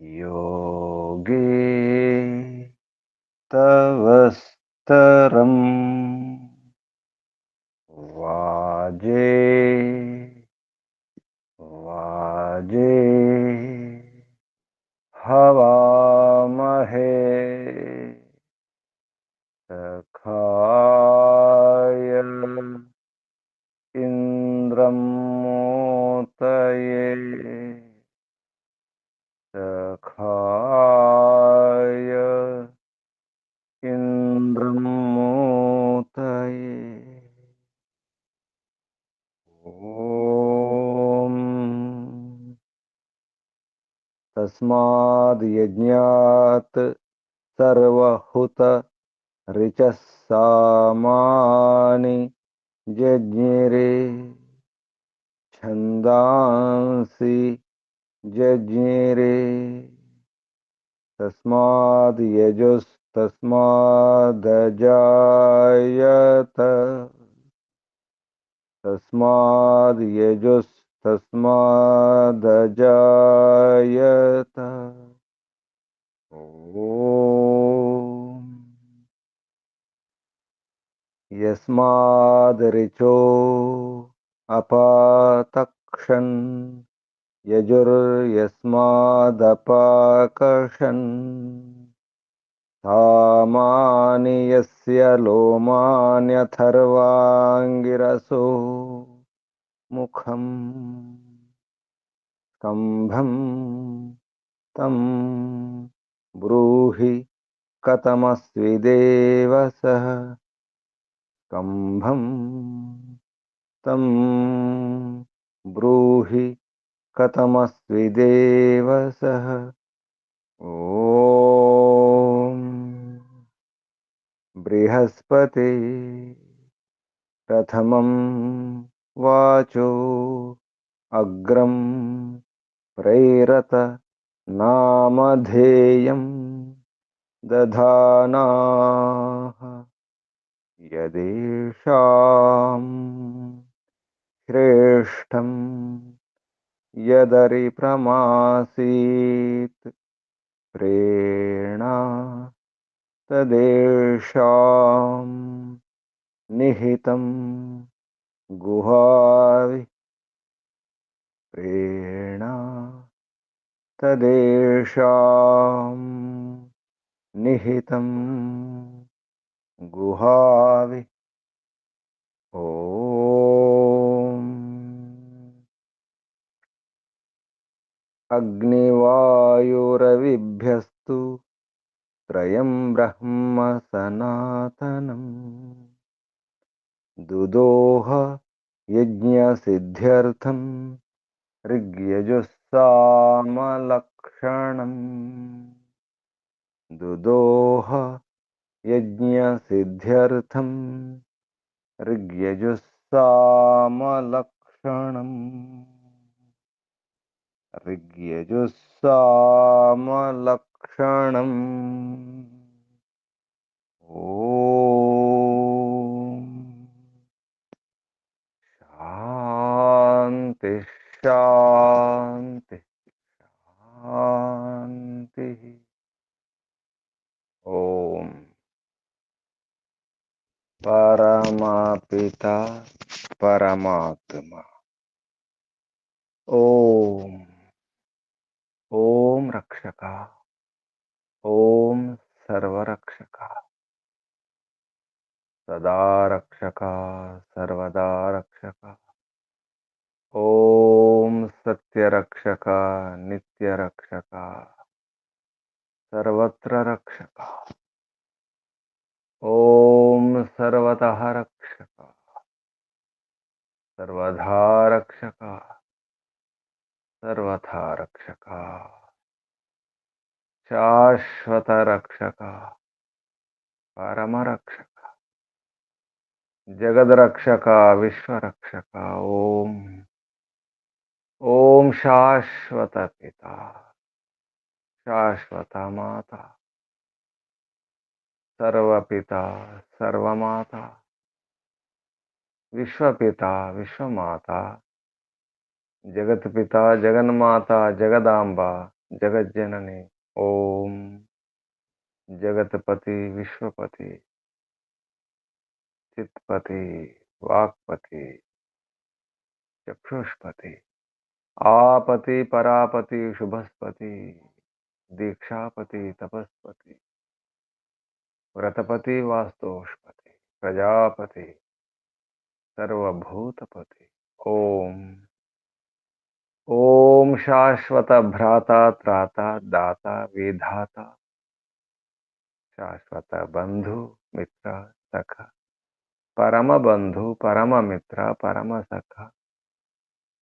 योगे तवस्तरम् वाजे वाजे हवामहे सखाय इन्द्रं मोतये सखाय इन्द्रं मोतये ॐ तस्माद् यज्ञात् सर्वहुत ऋचः सामानि जज्ञिरे छन्दांसि जज्ञिरे तस्माद् यजुस्तस्मादजायत तस्माद् यजुस्तस्मादजायत ॐ यस्मादृचो अपातक्षन् यजुर्यस्मादपाकर्षन् सामानि यस्य लोमान्यथर्वाङ्गिरसो मुखम् स्कम्भं तं ब्रूहि कथमस्विदेव सः स्कम्भं तं ब्रूहि कथमस्विदेव सः ॐ बृहस्पते प्रथमं वाचो अग्रं प्रैरत नामधेयं दधानाः यदेषां श्रेष्ठं यदरिप्रमासीत् प्रेरणा तदेषां निहितं गुहावि प्रेरणा तदेषां निहितं गुहावि ॐ अग्निवायुरविभ्यस्तु त्रयं ब्रह्म सनातनम् दुदोह यज्ञसिद्ध्यर्थं ऋग्यजुस्सामलक्षणम् दुदोह यज्ञसिद्ध्यर्थं ऋग्यजुस्सामलक्षणम् ऋग्यजुस्सामलक्षणम् ॐ शान्ति शान्ति शान्तिः ॐ परमपिता परमात्मा ॐ ॐ रक्षका ॐ सर्वरक्षका सदा रक्षका सर्वदा रक्षका ॐ सत्यरक्षका नित्यरक्षका सर्वत्र रक्षका ॐ सर्वतः रक्षका सर्वधा रक्षका सर्वथा रक्षका शाश्वत रक्षका परमरक्षका जगद्रक्षका विश्वरक्षका ॐ शाश्वत पिता शाश्वत माता सर्वपिता सर्वमाता विश्वपिता विश्वमाता जगत्पिता जगन्माता जगदांबा जगज्जननी ओम जगतपति विश्वपति चित्पति वाक्पति चक्षुष्पति आपति परापति शुभस्पति दीक्षापति तपस्पति व्रतपति वास्तुष्पति प्रजापति सर्वभूतपति ओम ओम शाश्वत भ्राता त्राता दाता विधाता शाश्वत बंधु मित्र सखा परम बंधु परम मित्र परम सखा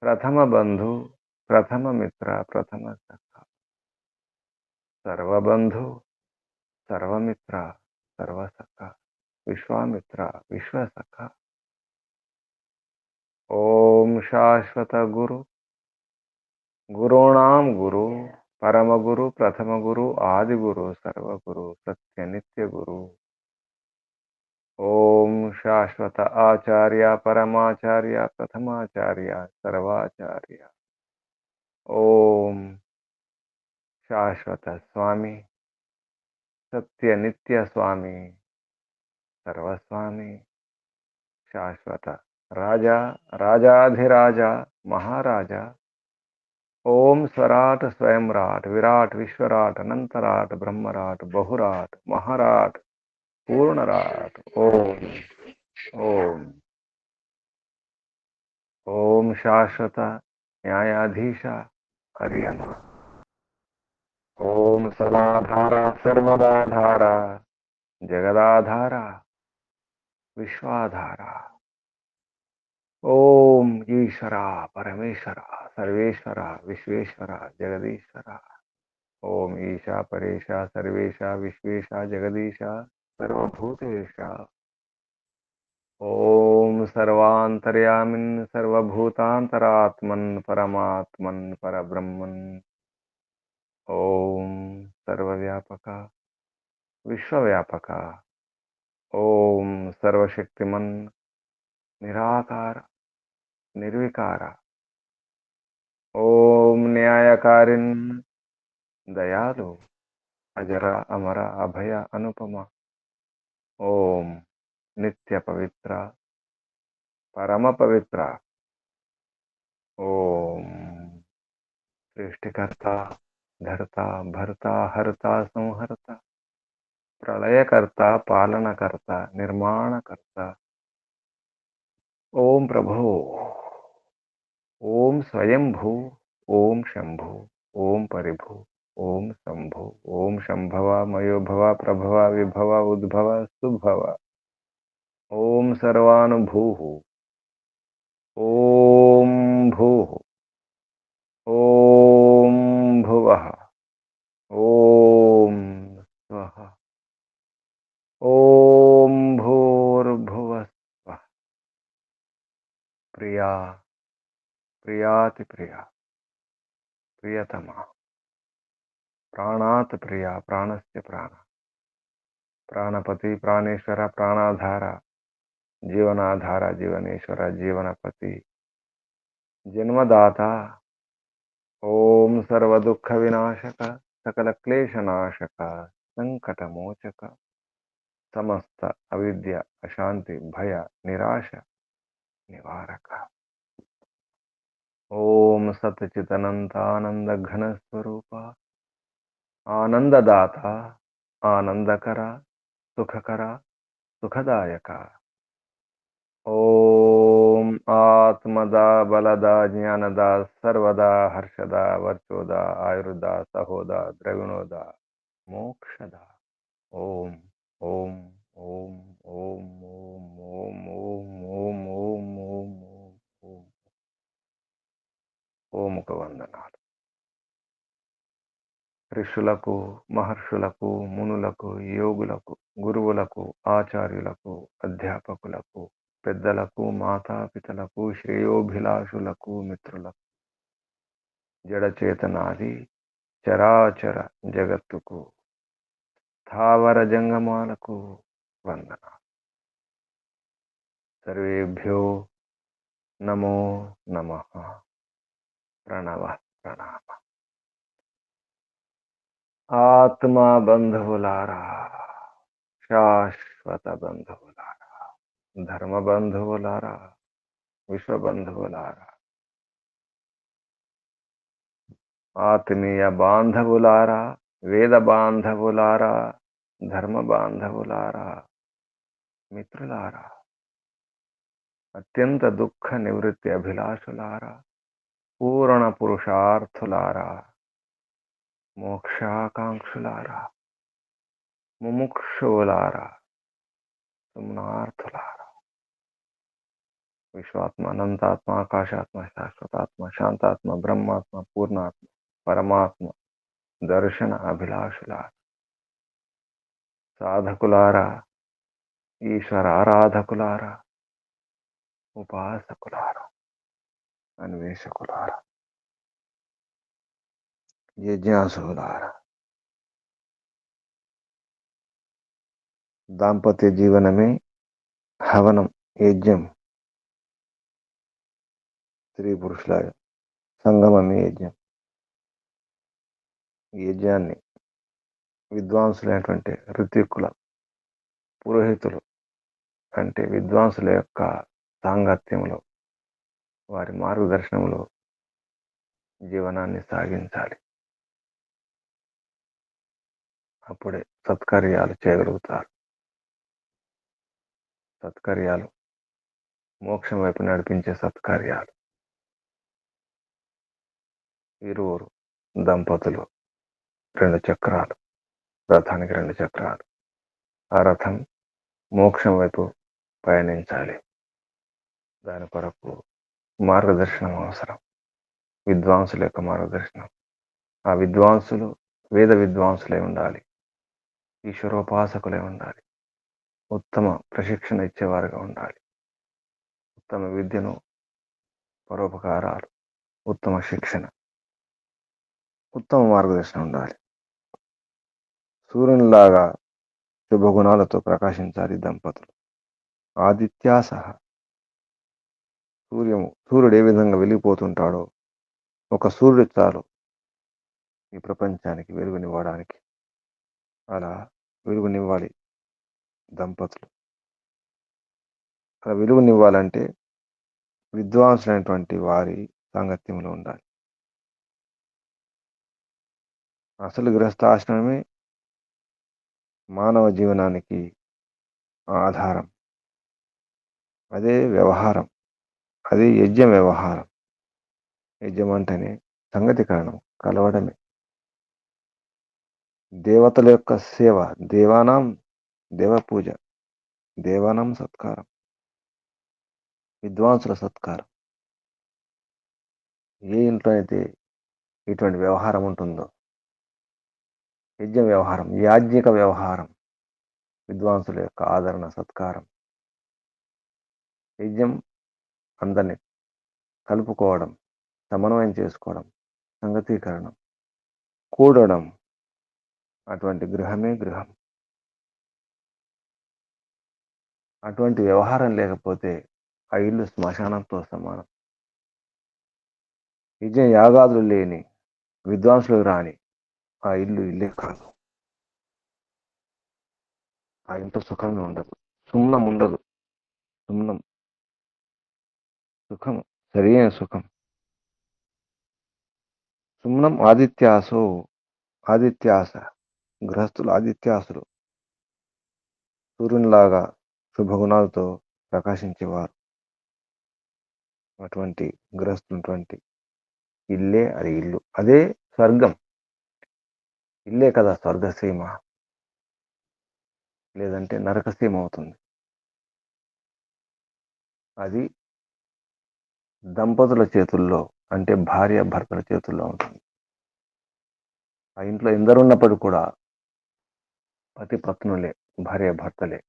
प्रथम बंधु प्रथम मित्र प्रथम सखा सर्वबंधु सर्वमित्र सर्वसखा विश्वामित्र विश्वसखा ओम शाश्वत गुरु गुरूणाम गुरु परम गुरु प्रथम गुरु आदि गुरु सर्वगुरु सत्य नित्य गुरु ओम शाश्वत आचार्य परमाचार्य प्रथमाचार्य सर्वाचार्य ओम शाश्वत स्वामी सत्य नित्य स्वामी सर्वस्वामी शाश्वत राजा राजाधिराजा महाराजा ओम स्वराट स्वयंराट विराट विश्वराट अनंतराट ब्रह्मराट बहुराट महाराट पूर्णराट ओम ओम ओम शाश्वत न्यायाधीश हरियमा ओम सदाधारा सर्वदाधारा जगदाधारा विश्वाधारा ओम ईश्वरा परमेश्वरा सर्वेश्वरा विश्वेश्वरा जगदीश्वरा ओम ईशा परेशा सर्वेशा विश्वेशा जगदीशा सर्वभूतेशा ओम सर्वांतर्यामिन् सर्वभूतांतरात्मन् परमात्मन् परब्रह्मन् ओम सर्वव्यापका विश्वव्यापका ओम सर्वशक्तिमन् निराकार निर्विकार ओम न्यायकारिन् दयालु अजर अमर अभय अनुपमा ओम नित्य पवित्र परम पवित्र ओम सृष्टिकर्ता धर्ता भरता हरता संहरता प्रलयकर्ता पालनकर्ता निर्माणकर्ता ओम प्रभो ओम स्वयंभू ओम शंभु ओम परिभू ओम शंभु ओम शंभव मयोभव प्रभव विभव उद्भव सुभव ओम सर्वानुभूः ओम भूः ओम भुवः ओम स्वः ओम भूर्भुवः स्वः प्रिया प्रियाति प्रिया प्रियतमा प्राणात् प्रिया प्राणस्य प्राण प्राणपति प्राणेश्वर प्राणाधार जीवनाधार जीवनेश्वर जीवनपति जन्मदाता ओम सर्वदुःख विनाशक सकल क्लेशनाशक संकटमोचक समस्त अविद्या अशांति भय निराशा निवारक ओम सच्चिदानंद घन स्वरूप आनंददाता आनंदकरा सुखकरा सुखदायक ओम आत्मदा बलदा ज्ञानदा सर्वदा हर्षदा वर्चोदा आयुर्दा सहोदा द्रविणोदा मोक्षदा ओम ओम ओम ओम ओम ओम ओम ओम ओम ओम ओम ओम కు వందనాలు ఋషులకు మహర్షులకు మునులకు యోగులకు గురువులకు ఆచార్యులకు అధ్యాపకులకు పెద్దలకు మాతాపితలకు శ్రేయోభిలాషులకు మిత్రులకు జడచేతనాది చరాచర జగత్తుకు స్థావర జంగమాలకు వందన సర్వేభ్యో నమో నమః ప్రణవ ప్రణామ ఆత్మ బంధువులారా, శాశ్వత బంధువులారా, ధర్మ బంధువులారా, విశ్వ బంధువులారా, ఆత్మీయ బాంధవులారా, వేద బాంధవులారా, ధర్మ బాంధవులారా, మిత్రులారా, అత్యంత దుఃఖ నివృత్తి అభిలాషులారా, పూర్ణ పురుషార్థులారా, మోక్షాకాంక్షులారా, ముముక్షువులారా, సుమ్నార్థులారా, విశ్వాత్మ, అనంతాత్మ, ఆకాశాత్మ, శాశ్వతాత్మ, శాంతాత్మ, బ్రహ్మాత్మ, పూర్ణాత్మ, పరమాత్మ దర్శన అభిలాషులారా, సాధకులారా, ఈశ్వర ఆరాధకులారా, ఉపాసకులారా, అన్వేషకులారా, జిజ్ఞాసులారా, దాంపత్య జీవనమే హవనం, యజ్ఞం. స్త్రీ పురుషుల సంగమమే యజ్ఞం. ఈ యజ్ఞాన్ని విద్వాంసులైనటువంటి ఋత్విక్కుల, పురోహితులు అంటే విద్వాంసుల యొక్క సాంగత్యంలో, వారి మార్గదర్శనంలో జీవనాన్ని సాగించాలి. అప్పుడే సత్కార్యాలు చేయగలుగుతారు. సత్కార్యాలు మోక్షం వైపు నడిపించే సత్కార్యాలు. ఇరువురు దంపతులు 2 చక్రాలు, రథానికి 2 చక్రాలు. ఆ రథం మోక్షం వైపు పయనించాలి. దాని కొరకు మార్గదర్శనం అవసరం. విద్వాంసుల యొక్క మార్గదర్శనం. ఆ విద్వాంసులు వేద విద్వాంసులై ఉండాలి, ఈశ్వరోపాసకులై ఉండాలి, ఉత్తమ ప్రశిక్షణ ఇచ్చేవారుగా ఉండాలి. ఉత్తమ విద్యను, పరోపకారాలు, ఉత్తమ శిక్షణ, ఉత్తమ మార్గదర్శనం ఉండాలి. సూర్యునిలాగా శుభగుణాలతో ప్రకాశించాలి దంపతులు. ఆదిత్యాసహ, సూర్యుడు ఏ విధంగా వెలిగిపోతుంటాడో ఒక సూర్యుడు చాలు ఈ ప్రపంచానికి వెలుగునివ్వడానికి. అలా వెలుగునివ్వాలి దంపతులు. అలా వెలుగునివ్వాలంటే విద్వాంసులైనటువంటి వారి సాంగత్యంలో ఉండాలి. అసలు గృహస్థాశ్రమమే మానవ జీవనానికి ఆధారం. అదే వ్యవహారం, అదే యజ్ఞ వ్యవహారం. యజ్ఞం అంటేనే సంగతికరణం, కలవడమే. దేవతల యొక్క సేవ, దేవానాం దేవ పూజ, దేవానాం సత్కారం, విద్వాంసుల సత్కారం. ఏ ఇంట్లో అయితే ఇటువంటి వ్యవహారం ఉంటుందో, యజ్ఞ వ్యవహారం, యాజ్ఞిక వ్యవహారం, విద్వాంసుల యొక్క ఆదరణ, సత్కారం. యజ్ఞం అందరినీ కలుపుకోవడం, సమన్వయం చేసుకోవడం, సంగతీకరణం, కూడడం. అటువంటి గృహమే గృహం. అటువంటి వ్యవహారం లేకపోతే ఆ ఇల్లు శ్మశానంతో సమానం. యజ్ఞ యాగాదులు లేని, విద్వాంసులు రాని ఆ ఇల్లు ఇల్లే కాదు. ఆ ఇంట్లో సుఖమే ఉండదు, సుమ్నం ఉండదు. సుమ్నం, సుఖం, సరైన సుఖం. సుమ్నం ఆదిత్యాసో, ఆదిత్యాస, గృహస్థులు ఆదిత్యాసులు, సూర్యునిలాగా శుభగుణాలతో ప్రకాశించేవారు. అటువంటి గృహస్థులటువంటి ఇల్లే అది ఇల్లు, అదే స్వర్గం. ఇల్లే కదా స్వర్గసీమ, లేదంటే నరకసీమ అవుతుంది. అది దంపతుల చేతుల్లో, అంటే భార్య భర్తల చేతుల్లో ఉంటుంది. ఆ ఇంట్లో ఎందరున్నప్పటికీ కూడా పతి పత్నులే, భార్య భర్తలే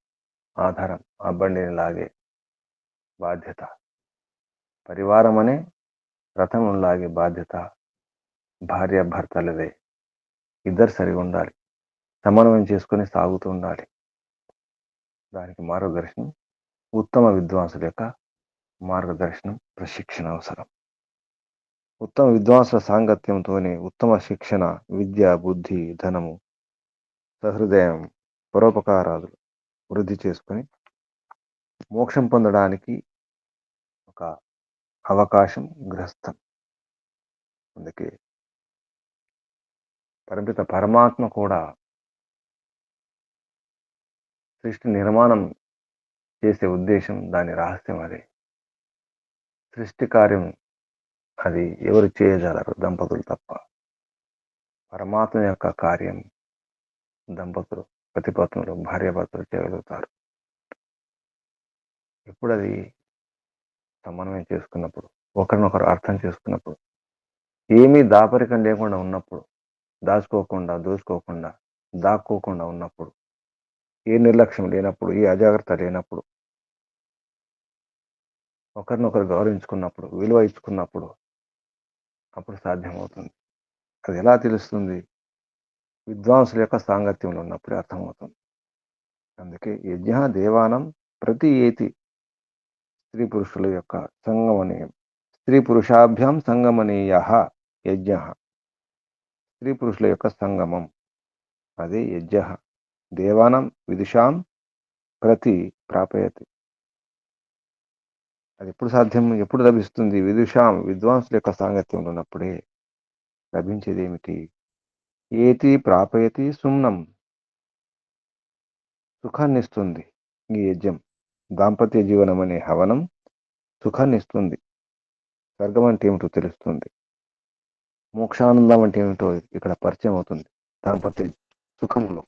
ఆధారం, ఆ బండిని లాగే బాధ్యత. పరివారం అనే రథం లాగే బాధ్యత భార్య భర్తలదే. ఇద్దరు సరిగా ఉండాలి, సమన్వయం చేసుకుని సాగుతూ ఉండాలి. దానికి మార్గదర్శనం ఉత్తమ విద్వాంసుల యొక్క మార్గదర్శనం, ప్రశిక్షణ అవసరం. ఉత్తమ విద్వాంసుల సాంగత్యంతోనే ఉత్తమ శిక్షణ, విద్య, బుద్ధి, ధనము, సహృదయం, పరోపకారాలు వృద్ధి చేసుకొని మోక్షం పొందడానికి ఒక అవకాశం గ్రస్తం. అందుకే పరిమిత పరమాత్మ కూడా సృష్టి నిర్మాణం చేసే ఉద్దేశం, దాని రహస్యం అదే. సృష్టి కార్యం అది ఎవరు చేయగలరు? దంపతులు తప్ప. పరమాత్మ యొక్క కార్యం దంపతులు, పతిపత్నులు, భార్యాభర్తలు చేయగలుగుతారు. ఎప్పుడు అది సమన్వయం చేసుకున్నప్పుడు, ఒకరినొకరు అర్థం చేసుకున్నప్పుడు, ఏమీ దాపరికం లేకుండా ఉన్నప్పుడు, దాచుకోకుండా, దోచుకోకుండా, దాక్కోకుండా ఉన్నప్పుడు, ఏ నిర్లక్ష్యం లేనప్పుడు, ఏ అజాగ్రత్త లేనప్పుడు, ఒకరినొకరు గౌరవించుకున్నప్పుడు, విలువ ఇచ్చుకున్నప్పుడు, అప్పుడు సాధ్యమవుతుంది. అది ఎలా తెలుస్తుంది? విద్వాంసుల యొక్క సాంగత్యంలో ఉన్నప్పుడే అర్థమవుతుంది. అందుకే యజ్ఞ దేవానం ప్రతి ఏతి, స్త్రీ పురుషుల యొక్క సంగమనీయం. స్త్రీ పురుషాభ్యాం సంగమనీయ యజ్ఞ. స్త్రీ పురుషుల యొక్క సంగమం అదే యజ్ఞ. దేవానం విదుషాం ప్రతి ప్రాపయతి. అది ఎప్పుడు సాధ్యం, ఎప్పుడు లభిస్తుంది? విదుషాం, విద్వాంసుల యొక్క సాంగత్యంలో ఉన్నప్పుడే లభించేది ఏమిటి? ఏతి ప్రాపయతి సుమ్నం, సుఖాన్ని ఇస్తుంది. ఈ యజ్ఞం, దాంపత్య జీవనం అనే హవనం సుఖాన్ని ఇస్తుంది. స్వర్గం అంటే ఏమిటో తెలుస్తుంది. మోక్షానందం అంటే ఏమిటో ఇక్కడ పరిచయం అవుతుంది దాంపత్య సుఖంలో.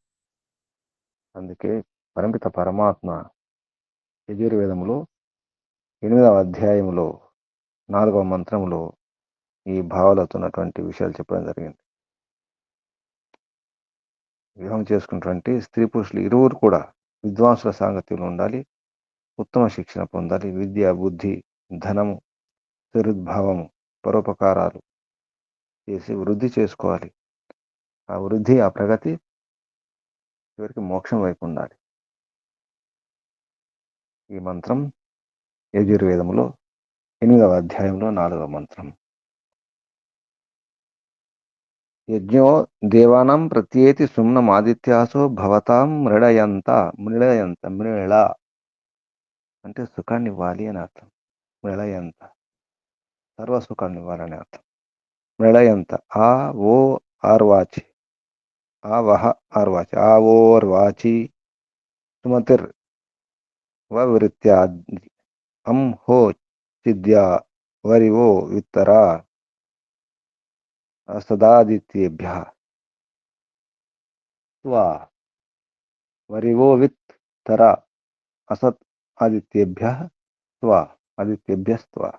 అందుకే పరమిత పరమాత్మ యజుర్వేదములో 8వ అధ్యాయములో 4వ మంత్రములో ఈ భావాలతో ఉన్నటువంటి విషయాలు చెప్పడం జరిగింది. వివాహం చేసుకున్నటువంటి స్త్రీ పురుషులు ఇరువురు కూడా విద్వాంసుల సాంగత్యంలో ఉండాలి, ఉత్తమ శిక్షణ పొందాలి, విద్య, బుద్ధి, ధనము, సరుద్భావము, పరోపకారాలు చేసి వృద్ధి చేసుకోవాలి. ఆ వృద్ధి, ఆ ప్రగతి చివరికి మోక్షం వైపు ఉండాలి. ఈ మంత్రం యజుర్వేదములో 8వ అధ్యాయంలో 4వ మంత్రం. యజ్ఞో దేవానాం ప్రత్యేతి సుమ్నం ఆదిత్యాసో భవతాం మృళయంత. మృళ అంటే సుఖాన్ని ఇవ్వాలి అని అర్థం. మృళయంత సర్వ సుఖాన్ని ఇవ్వాలని అర్థం. మృళయంత ఆ ఓ ఆర్వాచి, ఆ వహ ఆర్వాచి, ఆ ఓర్వాచి, సుమతిర్ వృత్యాది, అం హో చిద్యా వరివో విత్తరా సదాదిత్యేభ్య త్వా వరివో విత్ తర అసత్ ఆదిత్యేభ్య త్వా ఆదిత్యేభ్యస్త్వా.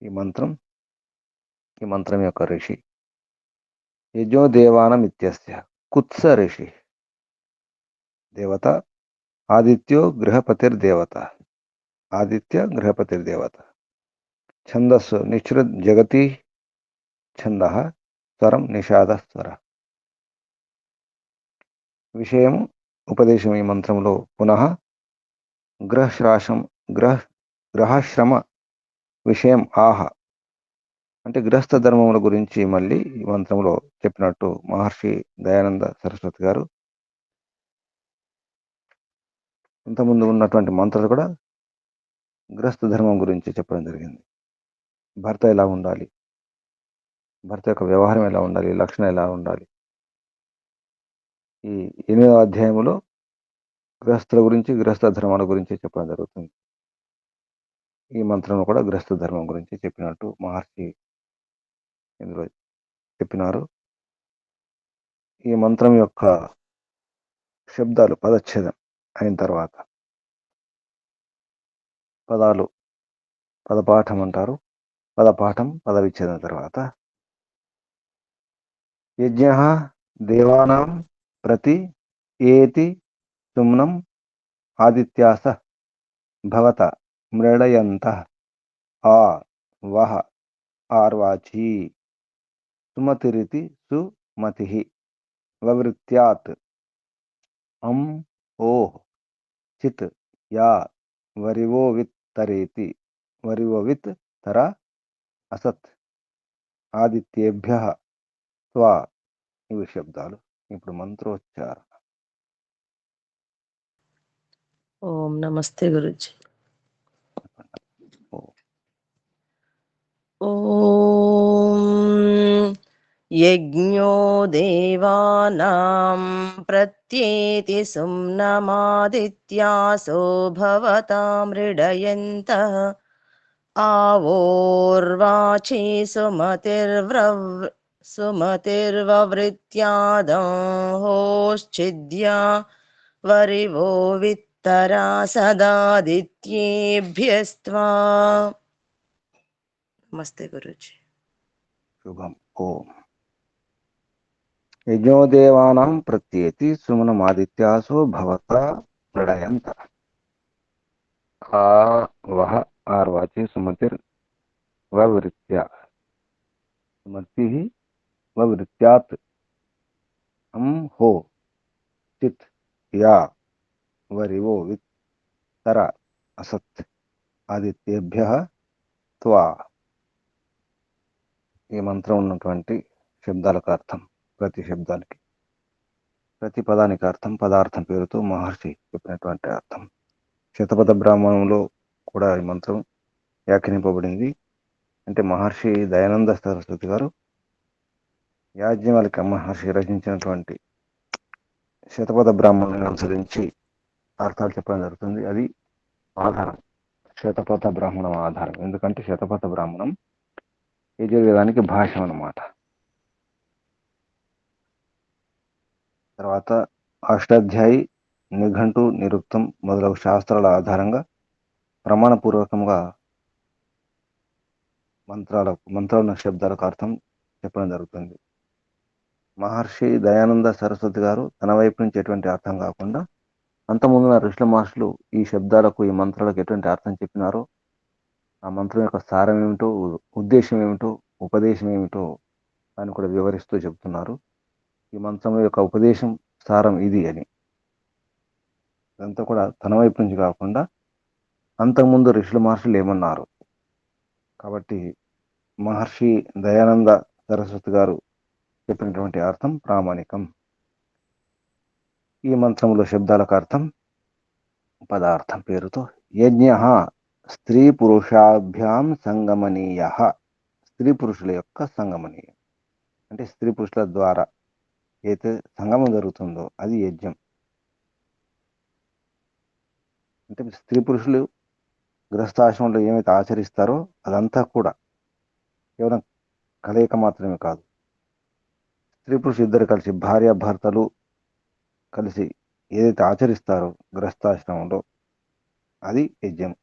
ఈ మంత్రం యొక్క ఋషి యజో దేవానం ఇత్యస్య. కుత్స ఋషి దేవత, ఆదిత్యో గృహపతిర్దేవత. ఆదిత్య గృహపతిర్దేవత. ఛందస్సు నిశ్రుత్ జగతి ఛంద, స్వరం నిషాద స్వర. విషయం ఉపదేశం ఈ మంత్రంలో పునః గ్రహాశ్రమ విషయం ఆహ అంటే గృహస్థ ధర్మముల గురించి మళ్ళీ ఈ మంత్రంలో చెప్పినట్టు మహర్షి దయానంద సరస్వతి గారు ఇంతకుముందు ఉన్నటువంటి మంత్రాలు కూడా గృహస్థ ధర్మం గురించి చెప్పడం జరిగింది. భర్త ఎలా ఉండాలి, భర్త యొక్క వ్యవహారం ఎలా ఉండాలి, లక్షణం ఎలా ఉండాలి. ఈ 8వ అధ్యాయంలో గృహస్థుల గురించి, గృహస్థ ధర్మాల గురించి చెప్పడం జరుగుతుంది. ఈ మంత్రంలో కూడా గృహస్థ ధర్మం గురించి చెప్పినట్టు మహర్షి ఇందులో చెప్పినారు. ఈ మంత్రం యొక్క శబ్దాలు పదచ్ఛేదం అయిన తర్వాత పదాలు పదపాఠం అంటారు. పదపాఠం పదవిచ్ఛేదం తర్వాత యజ్ఞ దేవానాం ప్రతి ఏతి సుమ్నం ఆదిత్యాస భవత మృళయంత ఆ వహ ఆర్వాచి సుమతిరితి సుమతి వవృత్యాత్ అం ఓహ్ చిత్ యా వరివో విత్ తరేతి వరివో విత్ తర అసత్ ఆదిత్యేభ్య త్వా ఇవి శబ్దాలు. ఇప్పుడు మంత్రోచ్చారణ. ఓం నమస్తే గురుజీ. ఓం యజ్ఞో దేవానాం ప్రత్యేతి సుమ్నమాదిత్యాసో భవతాం మృడయంతః ఆవోర్వాచే సుమతిర్వవృత్యాదం హోశ్చిద్యా వరివో విత్తరా సదాదిత్యేభ్యస్త్వా. నమస్తే గురుజీ. శుభం. ఓం యజ్ఞోదేవానాం ప్రత్యేతి సుమనమాదిత్యాసో భవత ప్రళయంత. ఆ వహ ఆర్వాచి సుమతిర్ వవృత్య. సుమతి వవృత్యాత్ అం హో చిత్ యా వరివో విత్ తర అసత్ ఆదిత్యేభ్య త్వా. ఈ మంత్రం ఉన్నటువంటి శబ్దాలకు అర్థం, ప్రతి శబ్దానికి, ప్రతి పదానికి అర్థం, పదార్థం పేరుతో మహర్షి చెప్పినటువంటి అర్థం. శతపథ బ్రాహ్మణంలో కూడా ఈ మంత్రం వ్యాఖ్యానింపబడింది. అంటే మహర్షి దయానంద సరస్వతి గారు యాజ్ఞవల్క్య మహర్షి రచించినటువంటి శతపథ బ్రాహ్మణుని అనుసరించి అర్థాలు చెప్పడం జరుగుతుంది. అది ఆధారం, శతపథ బ్రాహ్మణం ఆధారం. ఎందుకంటే శతపథ బ్రాహ్మణం యజుర్వేదానికి భాష్యం అన్నమాట. తర్వాత అష్టాధ్యాయి, నిఘంటు, నిరుక్తం మొదలగు శాస్త్రాల ఆధారంగా ప్రమాణపూర్వకంగా మంత్రాల శబ్దాలకు అర్థం చెప్పడం జరుగుతుంది. మహర్షి దయానంద సరస్వతి గారు తన వైపు నుంచి ఎటువంటి అర్థం కాకుండా అంతకుముందున్న ఋషుల మహర్షులు ఈ శబ్దాలకు, ఈ మంత్రాలకు ఎటువంటి అర్థం చెప్పినారో, ఆ మంత్రం యొక్క సారం ఏమిటో, ఉద్దేశం ఏమిటో, ఉపదేశం ఏమిటో అని కూడా వివరిస్తూ చెబుతున్నారు. ఈ మంత్రం యొక్క ఉపదేశం, సారం ఇది అని. ఇదంతా కూడా తన వైపు నుంచి కాకుండా అంతకుముందు ఋషుల మహర్షులు ఏమన్నారు. కాబట్టి మహర్షి దయానంద సరస్వతి గారు చెప్పినటువంటి అర్థం ప్రామాణికం. ఈ మంత్రంలో శబ్దాలకు అర్థం పదార్థం పేరుతో యజ్ఞ స్త్రీ పురుషాభ్యాం సంగమనీయ. స్త్రీ పురుషుల యొక్క సంగమనీయం అంటే స్త్రీ పురుషుల ద్వారా అయితే సంగమం జరుగుతుందో అది యజ్ఞం. అంటే స్త్రీ పురుషులు గృహస్థాశ్రమంలో ఏమైతే ఆచరిస్తారో అదంతా కూడా కేవలం కలయిక మాత్రమే కాదు. స్త్రీ పురుషులు ఇద్దరు కలిసి, భార్య భర్తలు కలిసి ఏదైతే ఆచరిస్తారో గృహస్థాశ్రమంలో అది యజ్ఞం.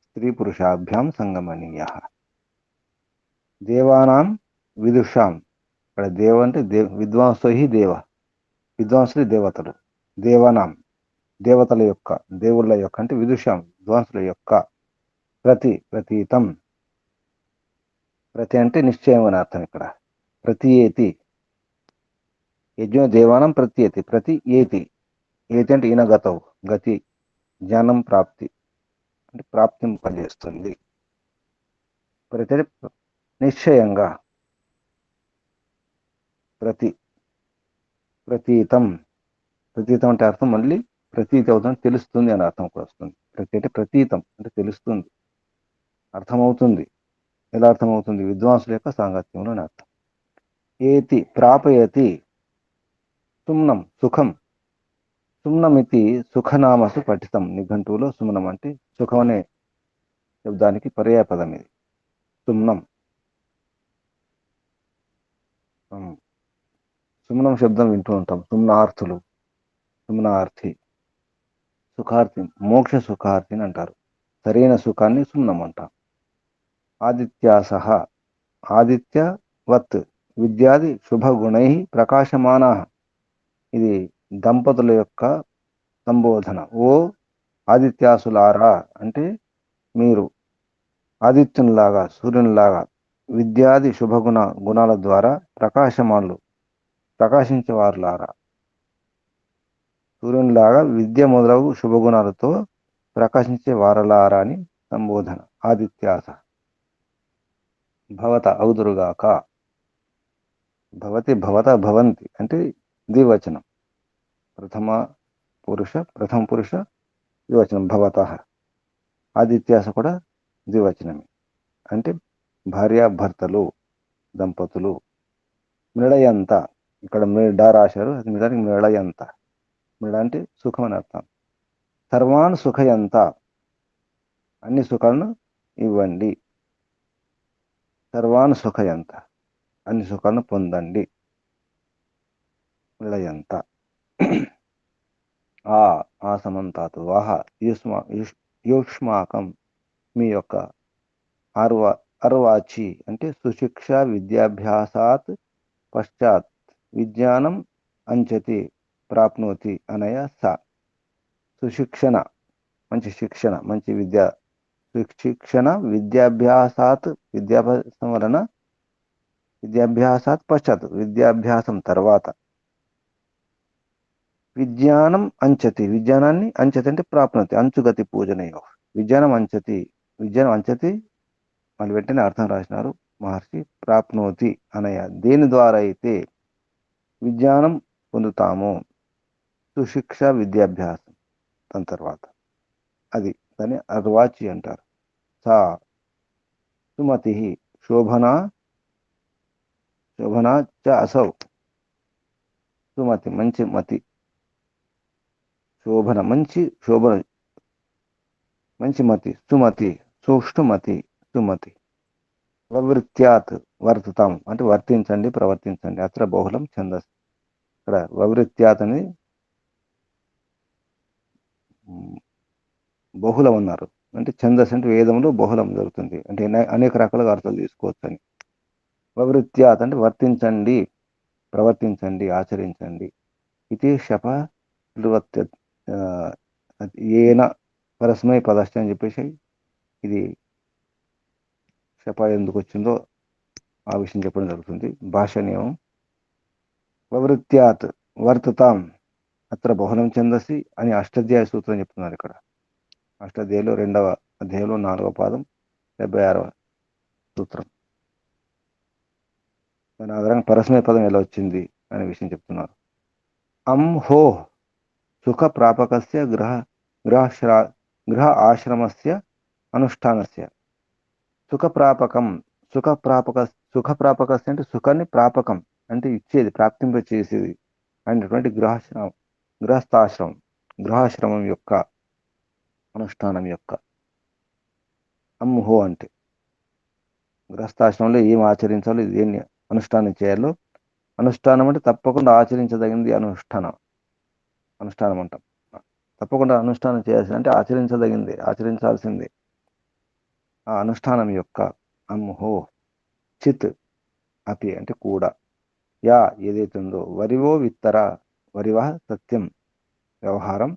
స్త్రీ పురుషాభ్యాం సంగమనీయ. దేవానాం విదుషాం. ఇక్కడ దేవ అంటే విద్వాంసో హి దేవ, విద్వాంసులు దేవతలు. దేవానాం దేవతల యొక్క, దేవుళ్ళ యొక్క అంటే విదుషాం విద్వాంసుల యొక్క. ప్రతీతం, ప్రతి అంటే నిశ్చయం అని అర్థం. ఇక్కడ ప్రతియేతి, యజ్ఞో దేవానం ప్రత్యేతి, ప్రతి ఏతి. ఏతి అంటే ఈనగతవు, గతి, జ్ఞానం ప్రాప్తి అంటే ప్రాప్తింపజేస్తుంది. ప్రతి నిశ్చయంగా, ప్రతీతం. ప్రతీతం అంటే అర్థం మళ్ళీ ప్రతీతి అవుతుంది, తెలుస్తుంది అని అర్థం కూడా వస్తుంది. ప్రతి అంటే ప్రతీతం అంటే తెలుస్తుంది, అర్థమవుతుంది. ఎలా అర్థమవుతుంది? విద్వాంసుల యొక్క సాంగత్యంలో అని అర్థం. ఏతి ప్రాపయతి సుమ్నం, సుఖం. సుమ్నమితి సుఖనామసు పఠితం. నిఘంటువులో సుమ్నం అంటే సుఖం అనే శబ్దానికి పర్యాయపదం ఇది. సుమ్నం. సుమ్నం శబ్దం వింటూ ఉంటాం. సుమ్నార్థులు, సుమ్నార్థి, సుఖార్థి, మోక్ష సుఖార్థి అని అంటారు. సరైన సుఖాన్ని సుమ్నం అంటాం. ఆదిత్యాసహ, ఆదిత్యవత్ విద్యాది శుభగుణై ప్రకాశమానా. ఇది దంపతుల యొక్క సంబోధన. ఓ ఆదిత్యాసులారా అంటే మీరు ఆదిత్యునిలాగా, సూర్యునిలాగా విద్యాది గుణాల ద్వారా ప్రకాశమానులు, ప్రకాశించేవారులారా. సూర్యునిలాగా విద్య మొదలగు శుభగుణాలతో ప్రకాశించే వారలారా అని సంబోధన. ఆదిత్యాస భవత అవుదురుగాక. భవతి భవత భవంతి అంటే ద్వివచనం. ప్రథమ పురుష ద్వివచనం భవతః. ఆదిత్యాస కూడా ద్వివచనమే అంటే భార్యాభర్తలు దంపతులు. మృళయంత ఇక్కడ మృడ రాశారు, అది నిజానికి మృళయంత. మృడ అంటే సుఖం అని అర్థం. సర్వాన్ సుఖయంత అన్ని సుఖాలను ఇవ్వండి. సర్వాన్ సుఖయంత అన్ని సుఖాలను పొందండి. మృళయంత. ఆ సమంతాతు వాహ యూష్మాకం మీ యొక్క అర్వాచి అంటే సుశిక్ష విద్యాభ్యాసాత్ పశ్చాత్ విజ్ఞానం అంచతి ప్రాప్నోతి అనయ స. సుశిక్షణ మంచి శిక్షణ, మంచి విద్య. సుశిక్షణ విద్యాభ్యాసాత్ విద్యాభ్యాసం వలన, విద్యాభ్యాసాత్ పశ్చాత్ విద్యాభ్యాసం తర్వాత, విజ్ఞానం అంచతి విజ్ఞానాన్ని, అంచతి అంటే ప్రాప్నోతి అంచుగతి పూజనయో. విజ్ఞానం అంచతి మళ్ళీ వెంటనే అర్థం రాసినారు మహర్షి. ప్రాప్నోతి అనయ దేని ద్వారా అయితే విజ్ఞానం పొందుతామో, సుశిక్ష విద్యాభ్యాసం దాని తర్వాత, అది దాన్ని అర్వాచి అంటారు. సా సుమతి శోభన చ అసౌ. సుమతి మంచి మతి, శోభన మంచి మతి, సుమతి సూష్ఠుమతి సుమతి. వవృత్యాత్ వర్తుతాం అంటే వర్తించండి, ప్రవర్తించండి. అత్ర బహుళం ఛందస్. ఇక్కడ వవృత్యాత్ అని బహుళం అన్నారు. అంటే ఛందస్ అంటే వేదంలో బహుళం జరుగుతుంది అంటే అనేక రకాలుగా అర్థాలు తీసుకోవచ్చు అని. వవృత్యాత్ అంటే వర్తించండి, ప్రవర్తించండి, ఆచరించండి. ఇది శప ఏన పరస్మై పదశ్చ అని చెప్పేసి ఇది శప ఎందుకు వచ్చిందో ఆ విషయం చెప్పడం జరుగుతుంది. భాష నియమం. వవృత్యాత్ వర్తుతాం అత్ర బహుళం ఛందసి అని అష్టాధ్యాయ సూత్రం చెప్తున్నారు ఇక్కడ. అష్టాధ్యాయులు 2వ అధ్యాయంలో 4వ పాదం 76వ సూత్రం. దాని ఆధారంగా పరస్మయ పదం ఎలా వచ్చింది అనే విషయం చెప్తున్నారు. హో సుఖ ప్రాపకస్య గృహ ఆశ్రమస్య అనుష్ఠానస్య. సుఖప్రాపకం సుఖప్రాపకస్య అంటే సుఖాన్ని ప్రాపకం అంటే ఇచ్చేది, ప్రాప్తింప చేసేది అయినటువంటి గృహాశ్రమం యొక్క అనుష్ఠానం యొక్క. హో అంటే గృహస్థాశ్రమంలో ఏం ఆచరించాలో, దేన్ని అనుష్ఠానం చేయాలో. అనుష్ఠానం అంటే తప్పకుండా ఆచరించదగింది అనుష్ఠానం అంటాం. తప్పకుండా అనుష్ఠానం చేయాల్సింది అంటే ఆచరించదగింది, ఆచరించాల్సిందే. ఆ అనుష్ఠానం యొక్క. హో చిత్ అపి అంటే కూడా. యా ఏదైతే ఉందో వరివో విత్తర వరివ సత్యం వ్యవహారం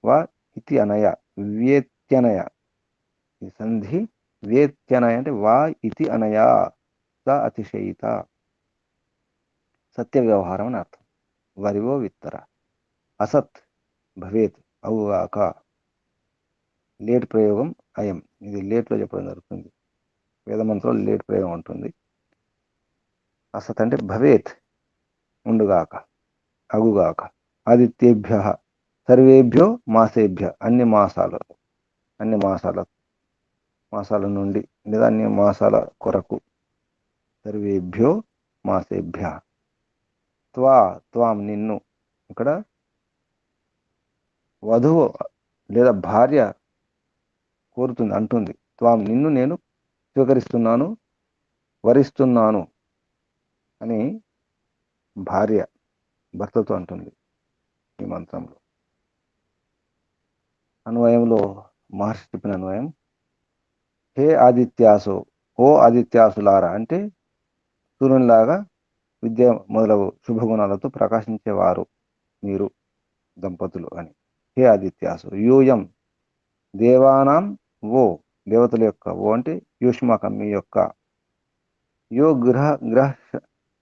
వా ఇతి అనయ వ్యేత్యనయ. ఈ సంధి వ్యేత్యనయ అంటే వా ఇతి అనయా స అతిశయిత. సత్య వ్యవహారం అని అర్థం. వరివో విత్తర. అసత్ భవేత్ అవుగాక. లేట్ ప్రయోగం అయం. ఇది లేట్లో చెప్పడం జరుగుతుంది. వేదమంత్రంలో లేట్ ప్రయోగం ఉంటుంది. అసత్ అంటే భవేత్ ఉండుగాక, అగుగాక. ఆదిత్యేభ్య సర్వేభ్యో మాసేభ్య అన్ని మాసాల నుండి లేదా అన్ని మాసాల కొరకు. సర్వేభ్యో మాసేభ్య. త్వాం నిన్ను. ఇక్కడ వధువు లేదా భార్య కోరుతుంది, అంటుంది. త్వాం నిన్ను నేను స్వీకరిస్తున్నాను, వరిస్తున్నాను అని భార్య భర్తతో అంటుంది ఈ మంత్రంలో. అన్వయంలో మహర్షి చెప్పిన అన్వయం. హే ఆదిత్యాసు, ఓ ఆదిత్యాసులారా అంటే సూర్యునిలాగా విద్య మొదలగు శుభగుణాలతో ప్రకాశించేవారు మీరు దంపతులు అని. హే ఆదిత్యాసు యూయం దేవానాం ఓ దేవతల యొక్క. ఓ అంటే యూష్మకం మీ యొక్క. యో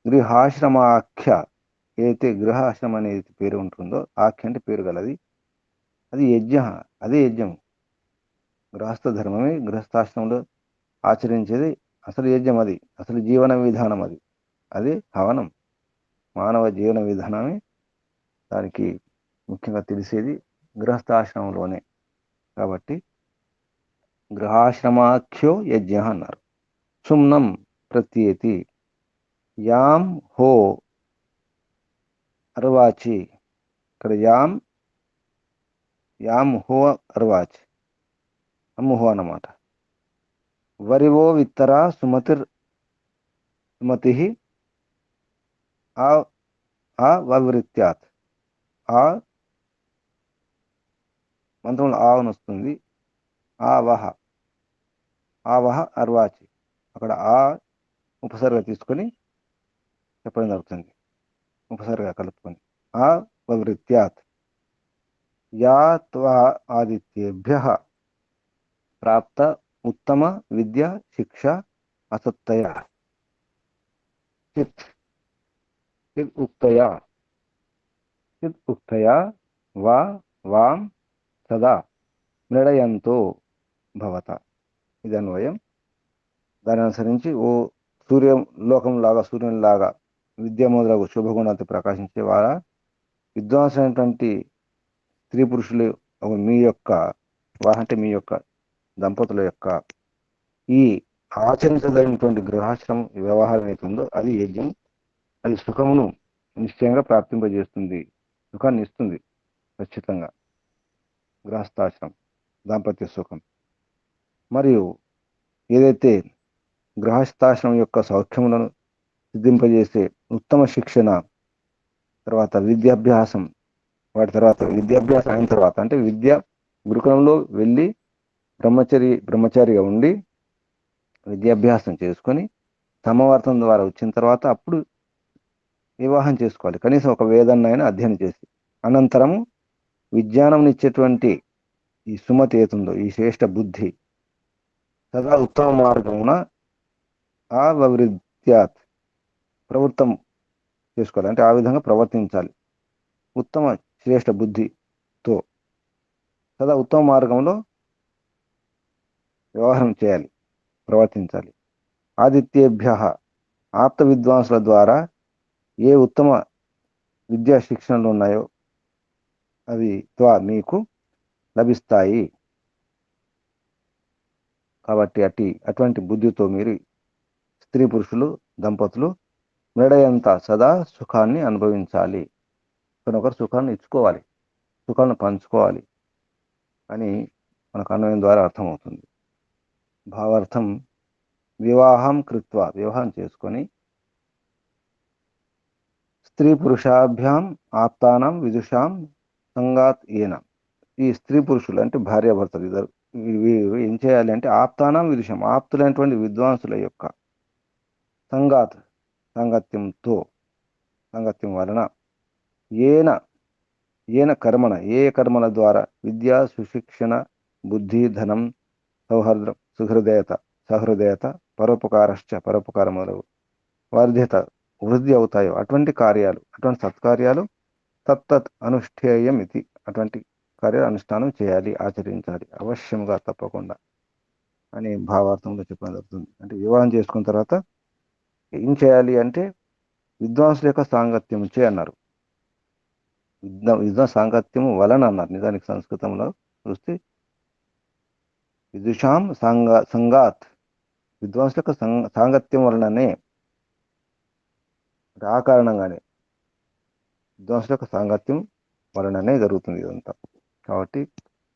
గృహాశ్రమాఖ్య ఏదైతే గృహాశ్రమం అనేది పేరు ఉంటుందో, ఆఖ్య అంటే పేరు గలది, అది అదే యజ్ఞం. గృహస్థ ధర్మమే గృహస్థాశ్రమంలో ఆచరించేది అసలు యజ్ఞం అది, అసలు జీవన విధానం అది. అది హవనం. మానవ జీవన విధానమే దానికి ముఖ్యంగా తెలిసేది గృహస్థాశ్రమంలోనే. కాబట్టి గృహాశ్రమాఖ్యో యజ్ఞ అన్నారు. సుమ్నం ప్రత్యేతి యాం హో అర్వాచి. ఇక్కడ యాం హో అర్వాచి, అమ్ముహో అన్నమాట. వరివో విత్తరా సుమతి అవృత్యాత్. ఆ మంత్రంలో ఆవన వస్తుంది. ఆవహ ఆవహ అర్వాచి. అక్కడ ఆ ఉపసర్గ తీసుకొని చెప్పడం జరుగుతుంది. ఉపసర్గ కలుపుకొని ఆ వృత్యాత్ యా త్వా ఆదిత్యేభ్య ప్రాప్త ఉత్తమ విద్య శిక్ష అసత్తయ చిత్ చిద్ ఉక్తయా వా వాం సదా మృడయంతో భవత. ఇది అన్వయం. దాని అనుసరించి ఓ సూర్యునిలాగా విద్యామోదలకు శుభగుణాలతో ప్రకాశించే వారా, విద్వాంసులైనటువంటి స్త్రీ పురుషులు మీ యొక్క అంటే మీ యొక్క దంపతుల యొక్క ఈ ఆచరించదగినటువంటి గృహాశ్రమం వ్యవహారం అవుతుందో అది యజ్ఞం. అది సుఖమును నిశ్చయంగా ప్రాప్తింపజేస్తుంది, సుఖాన్ని ఇస్తుంది ఖచ్చితంగా. గృహస్థాశ్రమం దాంపత్య సుఖం. మరియు ఏదైతే గృహస్థాశ్రమం యొక్క సౌఖ్యములను సిద్ధింపజేసే ఉత్తమ శిక్షణ, తర్వాత విద్యాభ్యాసం, వాటి తర్వాత విద్యాభ్యాసం అయిన తర్వాత అంటే గురుకులంలో వెళ్ళి బ్రహ్మచారిగా ఉండి విద్యాభ్యాసం చేసుకొని సమవర్తం ద్వారా వచ్చిన తర్వాత అప్పుడు వివాహం చేసుకోవాలి. కనీసం ఒక వేదాన్నైనా అధ్యయనం చేసి అనంతరము విజ్ఞానం ఇచ్చేటువంటి ఈ సుమతి ఏతుందో ఈ శ్రేష్ఠ బుద్ధి సదా ఉత్తమ మార్గమున అవృత్యాత్ ప్రవృత్తం చేసుకోవాలి. అంటే ఆ విధంగా ప్రవర్తించాలి. ఉత్తమ శ్రేష్ఠ బుద్ధితో సదా ఉత్తమ మార్గంలో వ్యవహారం చేయాలి, ప్రవర్తించాలి. ఆదిత్యేభ్య ఆప్త విద్వాంసుల ద్వారా ఏ ఉత్తమ విద్యా శిక్షణలు ఉన్నాయో అవి మీకు లభిస్తాయి. కాబట్టి అటువంటి బుద్ధితో మీరు స్త్రీ పురుషులు దంపతులు మెడయంత సదా సుఖాన్ని అనుభవించాలి. ఒకరినొకరు సుఖాన్ని ఇచ్చుకోవాలి, సుఖాన్ని పంచుకోవాలి అని మనకు అన్వయం ద్వారా అర్థమవుతుంది. భావార్థం వివాహం కృత్వా వివాహం చేసుకొని స్త్రీ పురుషాభ్యాం ఆప్తానం విదుషాం సంగాత్ ఏన. ఈ స్త్రీ పురుషులు అంటే భార్యాభర్తలు ఇద్దరు వీరు ఏం చేయాలి అంటే ఆప్తానం విదుషాం ఆప్తులైనటువంటి విద్వాంసుల యొక్క సాంగత్యం వలన ఏన కర్మణ ఏ కర్మల ద్వారా విద్యా సుశిక్షణ బుద్ధి ధనం సౌహృదం సహృదయత పరోపకారములు వర్ధిత వృద్ధి అవుతాయో అటువంటి సత్కార్యాలు తత్తత్ అనుష్ఠేయం ఇది. అటువంటి కార్యాలు అనుష్ఠానం చేయాలి, ఆచరించాలి అవశ్యంగా తప్పకుండా అని భావార్థంలో చెప్పడం జరుగుతుంది. అంటే వివాహం చేసుకున్న తర్వాత ఏం చేయాలి అంటే విద్వాంసుల యొక్క సాంగత్యం అన్నారు. విద్వాంస సాంగత్యము వలన అన్నారు. నిజానికి సంస్కృతంలో చూస్తే విదుషాం సంగాత్ విద్వాంసుల యొక్క సాంగత్యం వలననే, ఆ కారణంగానే విద్వాంసుల యొక్క సాంగత్యం వలననే జరుగుతుంది ఇదంతా. కాబట్టి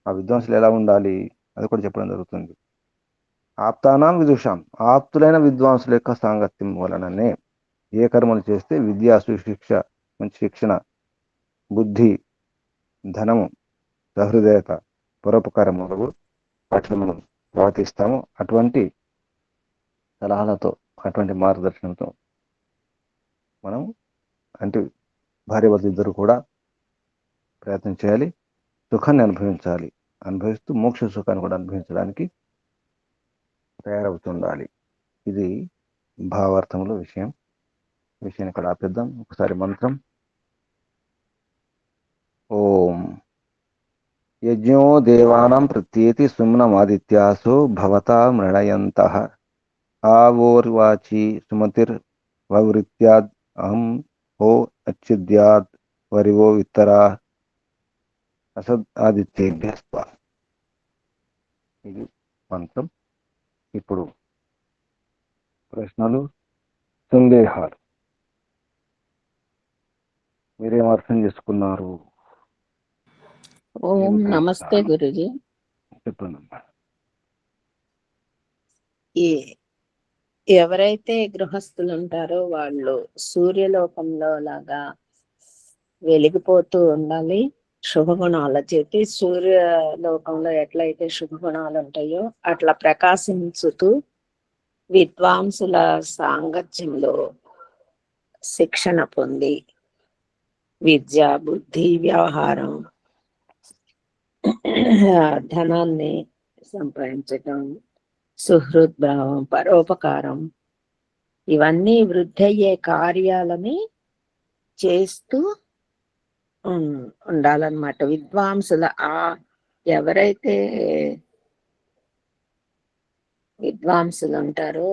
ఆ విద్వాంసులు ఎలా ఉండాలి అది కూడా చెప్పడం జరుగుతుంది. ఆప్తానాం విదుషాం ఆప్తులైన విద్వాంసుల యొక్క సాంగత్యం వలననే ఏ కర్మలు చేస్తే విద్యా సుశిక్ష మంచి శిక్షణ బుద్ధి ధనము సహృదయత పరోపకారములు వాటిని మనం ప్రవర్తిస్తాము. అటువంటి సలహాలతో అటువంటి మార్గదర్శనంతో మనం అంటే భార్యాభర్తలు ఇద్దరు కూడా ప్రయత్నం చేయాలి, సుఖాన్ని అనుభవిస్తూ మోక్ష సుఖాన్ని కూడా అనుభవించడానికి తయారవుతుండాలి. ఇది భావార్థంలో విషయాన్ని ఇక్కడ ఆపేద్దాం. ఒకసారి మంత్రం. ఓం యజ్ఞో దేవానాం ప్రత్యేతి సుమ్నమాదిత్యాసు భవతా మృణయంతః आवोर्वाची सुमतिर्ववृत्याद् अहं हो अच्छिद्याद् वरिवो విత్తరా అసద్ ఆదిత్యేభ్య స్వ. ఇది మంత్రం. ఇప్పుడు ప్రశ్నలు, సందేహాలు. మీరేం అర్థం చేసుకున్నారు? ఓం నమస్తే గురుజీ. చెప్పండి. ఎవరైతే గృహస్థులు ఉంటారో వాళ్ళు సూర్యలోకంలో లాగా వెలిగిపోతూ ఉండాలి శుభగుణాల చేతి. సూర్యలోకంలో ఎట్లయితే శుభగుణాలు ఉంటాయో అట్లా ప్రకాశించుతూ విద్వాంసుల సాంగత్యంలో శిక్షణ పొంది విద్య, బుద్ధి, వ్యవహారం, ధనాన్ని సంపాదించటం, సుహృద్భావం, పరోపకారం, ఇవన్నీ వృద్ధి అయ్యే కార్యాలని చేస్తూ ఉండాలన్నమాట. విద్వాంసుల ఎవరైతే విద్వాంసులు ఉంటారో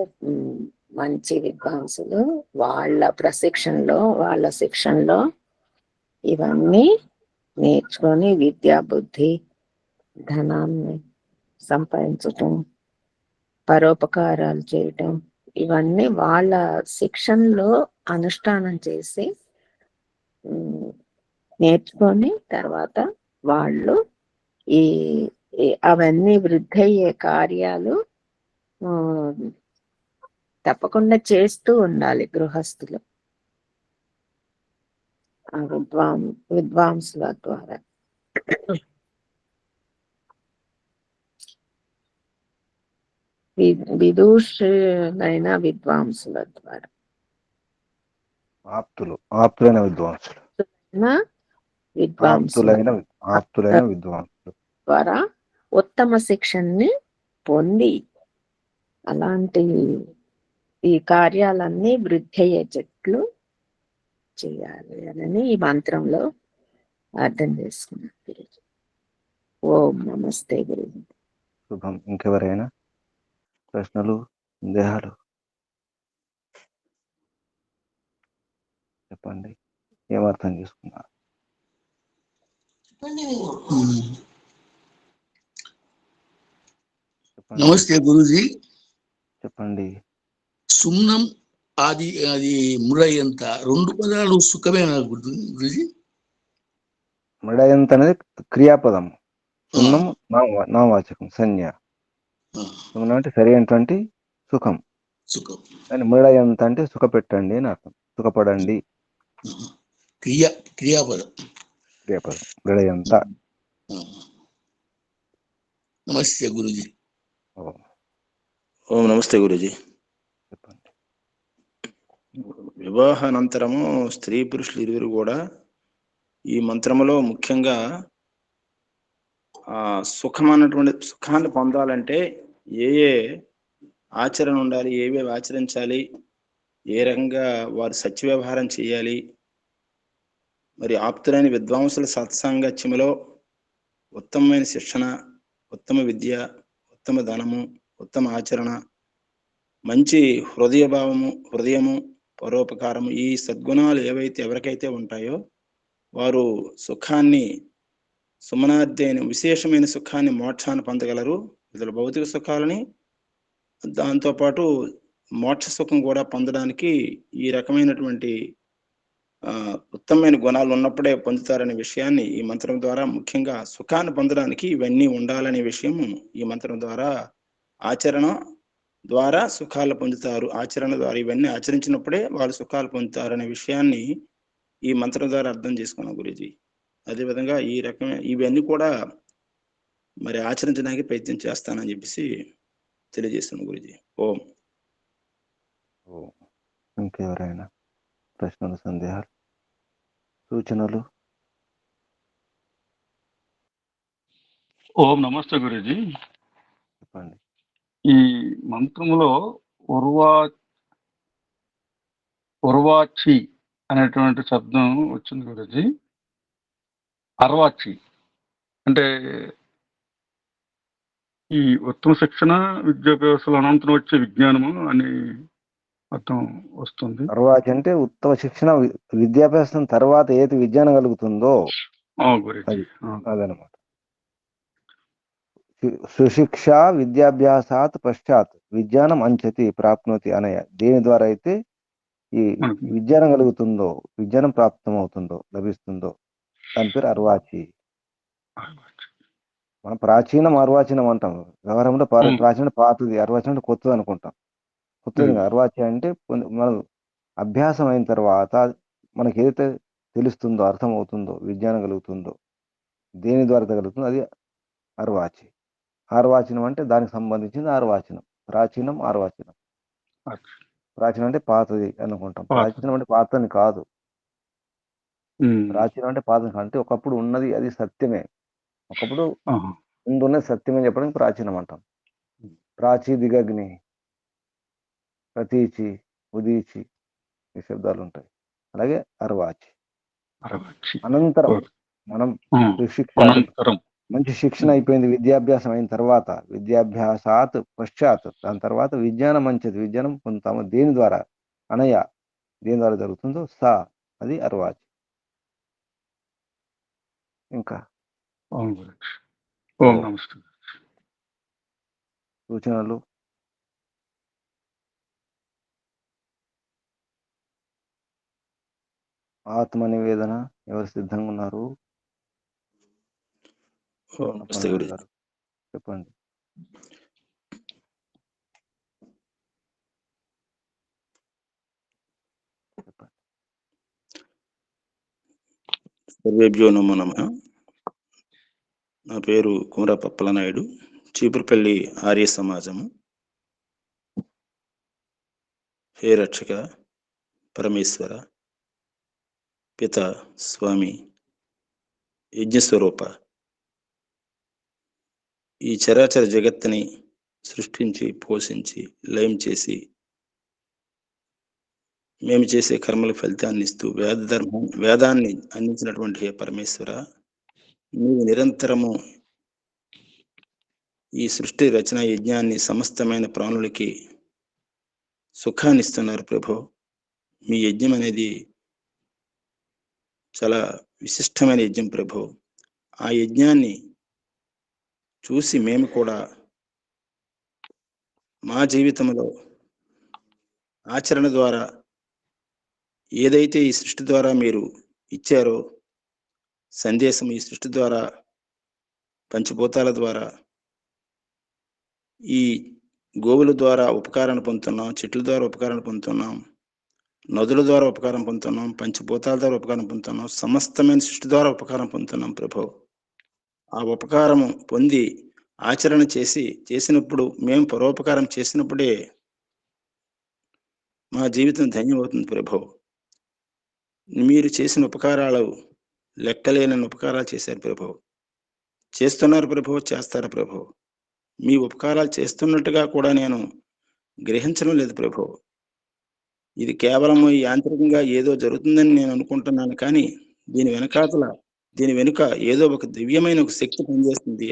మంచి విద్వాంసులు వాళ్ళ శిక్షణలో ఇవన్నీ నేర్చుకొని విద్యా, బుద్ధి, ధనాన్ని సంపాదించటం, పరోపకారాలు చేయటం, ఇవన్నీ వాళ్ళ శిక్షణలో అనుష్ఠానం చేసి నేర్చుకొని తర్వాత వాళ్ళు అవన్నీ వృద్ధి అయ్యే కార్యాలు తప్పకుండా చేస్తూ ఉండాలి గృహస్థులు విద్వాంసుల ద్వారా. విదూషులైన విద్వాంసుల ద్వారా, ఆప్తులైన విద్వాంసులు ద్వారా ఉత్తమ శిక్షణని పొంది అలాంటి ఈ కార్యాలన్నీ వృద్ధి అయ్యేటట్లు చేయాలి అని ఈ మంత్రంలో అర్థం చేసుకున్నాను. ఓం నమస్తే గురుజీ. శుభం. ఇంకెవరైనా ప్రశ్నలు, సందేహాలు? చెప్పండి. ఏమర్థం చేసుకున్నారు? నమస్తే గురుజీ. చెప్పండి. సుమ్నం అది ముడయంత రెండు పదాలు సుఖమేనా గురుజీ? ముడయంత అనేది క్రియాపదం, సున్నం నామవాచకం, సంజ్ఞ. సున్నం అంటే సరి అయినటువంటి సుఖం. కానీ ముడయంత అంటే సుఖపెట్టండి అని అర్థం. సుఖపడండి. క్రియాపదం ముడయంత. నమస్తే గురుజీ. ఓం నమస్తే గురుజీ. చెప్పండి. వివాహానంతరము స్త్రీ పురుషులు ఇరువురు కూడా ఈ మంత్రములో ముఖ్యంగా సుఖం అన్నటువంటి సుఖాన్ని పొందాలంటే ఏ ఆచరణ ఉండాలి, ఏవేవి ఆచరించాలి, ఏ రకంగా వారు సత్య వ్యవహారం చేయాలి, మరి ఆప్తులైన విద్వాంసుల సత్సాంగత్యములో ఉత్తమమైన శిక్షణ, ఉత్తమ విద్య, ఉత్తమ ధనము, ఉత్తమ ఆచరణ, మంచి హృదయము, పరోపకారము, ఈ సద్గుణాలు ఎవరికైతే ఉంటాయో వారు సుఖాన్ని, సుమనార్థైన విశేషమైన సుఖాన్ని, మోక్షాన్ని పొందగలరు. ఇతర భౌతిక సుఖాలని దాంతోపాటు మోక్ష సుఖం కూడా పొందడానికి ఈ రకమైనటువంటి ఉత్తమమైన గుణాలు ఉన్నప్పుడే పొందుతారనే విషయాన్ని ఈ మంత్రం ద్వారా, ముఖ్యంగా సుఖాన్ని పొందడానికి ఇవన్నీ ఉండాలనే విషయం ఈ మంత్రం ద్వారా, ఆచరణ ద్వారా సుఖాలు పొందుతారు, ఆచరణ ద్వారా ఇవన్నీ ఆచరించినప్పుడే వాళ్ళు సుఖాలు పొందుతారు అనే విషయాన్ని ఈ మంత్రం ద్వారా అర్థం చేసుకున్నాం గురూజీ. అదేవిధంగా ఈ రకమైన ఇవన్నీ కూడా మరి ఆచరించడానికి ప్రయత్నం చేస్తానని చెప్పేసి తెలియజేస్తున్నాను గురూజీ. ఓం. ఇంకెవరైనా ప్రశ్నలు, సందేహాలు, సూచనలు? ఓం నమస్తే గురూజీ. చెప్పండి. ఈ మంత్రములో ఉర్వాచి అనేటువంటి శబ్దం వచ్చింది గురూజీ. అర్వాచి అంటే ఈ ఉత్తమ శిక్షణ విద్యాభ్యాసాల అనంతరం వచ్చే విజ్ఞానము అని అర్థం వస్తుంది. అర్వాచి అంటే ఉత్తమ శిక్షణ విద్యాభ్యాసం తర్వాత ఏది విజ్ఞానం కలుగుతుందో గురించి అది అదనమాట. సుశిక్ష విద్యాభ్యాసాత్ పశ్చాత్ విజ్ఞానం అంచతి ప్రాప్నోతి అనయ. దేని ద్వారా అయితే ఈ విజ్ఞానం కలుగుతుందో, విజ్ఞానం ప్రాప్తం అవుతుందో, లభిస్తుందో దాని పేరు అర్వాచి. మనం ప్రాచీనం అర్వాచీనం అంటాం. వ్యవహారంలో ప్రాచీన పాతది, అర్వాచీనం అంటే కొత్తది అనుకుంటాం. కొత్తది అర్వాచి అంటే మనం అభ్యాసం అయిన తర్వాత మనకి ఏదైతే తెలుస్తుందో, అర్థం అవుతుందో, విజ్ఞానం కలుగుతుందో, దేని ద్వారా కలుగుతుందో అది అర్వాచి. ఆర్వాచనం అంటే దానికి సంబంధించింది ఆర్వాచనం. ప్రాచీనం ఆర్వాచనం. ప్రాచీనం అంటే పాతది అనుకుంటాం. ప్రాచీనం అంటే పాతని కాదు. ప్రాచీనం అంటే పాతది అంటే ఒకప్పుడు ఉన్నది అది సత్యమే. ఒకప్పుడు ముందున్నది సత్యమే చెప్పడానికి ప్రాచీనం అంటాం. ప్రాచీ దిగగ్ని, ప్రతీచి, ఉదీచి ఈ శబ్దాలు ఉంటాయి. అలాగే అర్వాచి అనంతరం మనం మంచి శిక్షణ అయిపోయింది, విద్యాభ్యాసం అయిన తర్వాత విద్యాభ్యాసాత్ పశ్చాత్ దాని తర్వాత విజ్ఞానం మంచిది, విజ్ఞానం పొందుతాము. దేని ద్వారా అనయ, దేని ద్వారా జరుగుతుందో సా అది అర్వాచి. ఇంకా సూచనలు ఆత్మ నివేదన ఎవరు సిద్ధంగా ఉన్నారు? చెప్పండి. సర్వేభ్యో నమో నమః. నా పేరు కుమర పప్పల నాయుడు, చీపురుపల్లి ఆర్య సమాజము. హే రక్షక పరమేశ్వర పిత స్వామి యజ్ఞస్వరూప, ఈ చరాచర జగత్తుని సృష్టించి పోషించి లయం చేసి మేము చేసే కర్మల ఫలితాన్ని ఇస్తూ వేదాన్ని అందించినటువంటి హే పరమేశ్వర, నీవు నిరంతరము ఈ సృష్టి రచన యజ్ఞాన్ని సమస్తమైన ప్రాణులకి సుఖాన్ని ఇస్తున్నారు ప్రభు. మీ యజ్ఞం అనేది చాలా విశిష్టమైన యజ్ఞం ప్రభు. ఆ యజ్ఞాన్ని చూసి మేము కూడా మా జీవితంలో ఆచరణ ద్వారా ఏదైతే ఈ సృష్టి ద్వారా మీరు ఇచ్చారో సందేశం, ఈ సృష్టి ద్వారా పంచభూతాల ద్వారా ఈ గోవుల ద్వారా ఉపకారాన్ని పొందుతున్నాం, చెట్ల ద్వారా ఉపకారాన్ని పొందుతున్నాం, నదుల ద్వారా ఉపకారం పొందుతున్నాం, పంచభూతాల ద్వారా ఉపకారం పొందుతున్నాం, సమస్తమైన సృష్టి ద్వారా ఉపకారం పొందుతున్నాం ప్రభు. ఆ ఉపకారము పొంది ఆచరణ చేసినప్పుడు మేము పరోపకారం చేసినప్పుడే మా జీవితం ధన్యమవుతుంది ప్రభు. మీరు చేసిన ఉపకారాలు లెక్కలేని ఉపకారాలు చేశారు ప్రభు, చేస్తున్నారు ప్రభు, చేస్తారు ప్రభు. మీ ఉపకారాలు చేస్తున్నట్టుగా కూడా నేను గ్రహించడం లేదు ప్రభు. ఇది కేవలం యాంత్రికంగా ఏదో జరుగుతుందని నేను అనుకుంటున్నాను, కానీ దీని వెనుక ఏదో ఒక దివ్యమైన ఒక శక్తి పనిచేస్తుంది.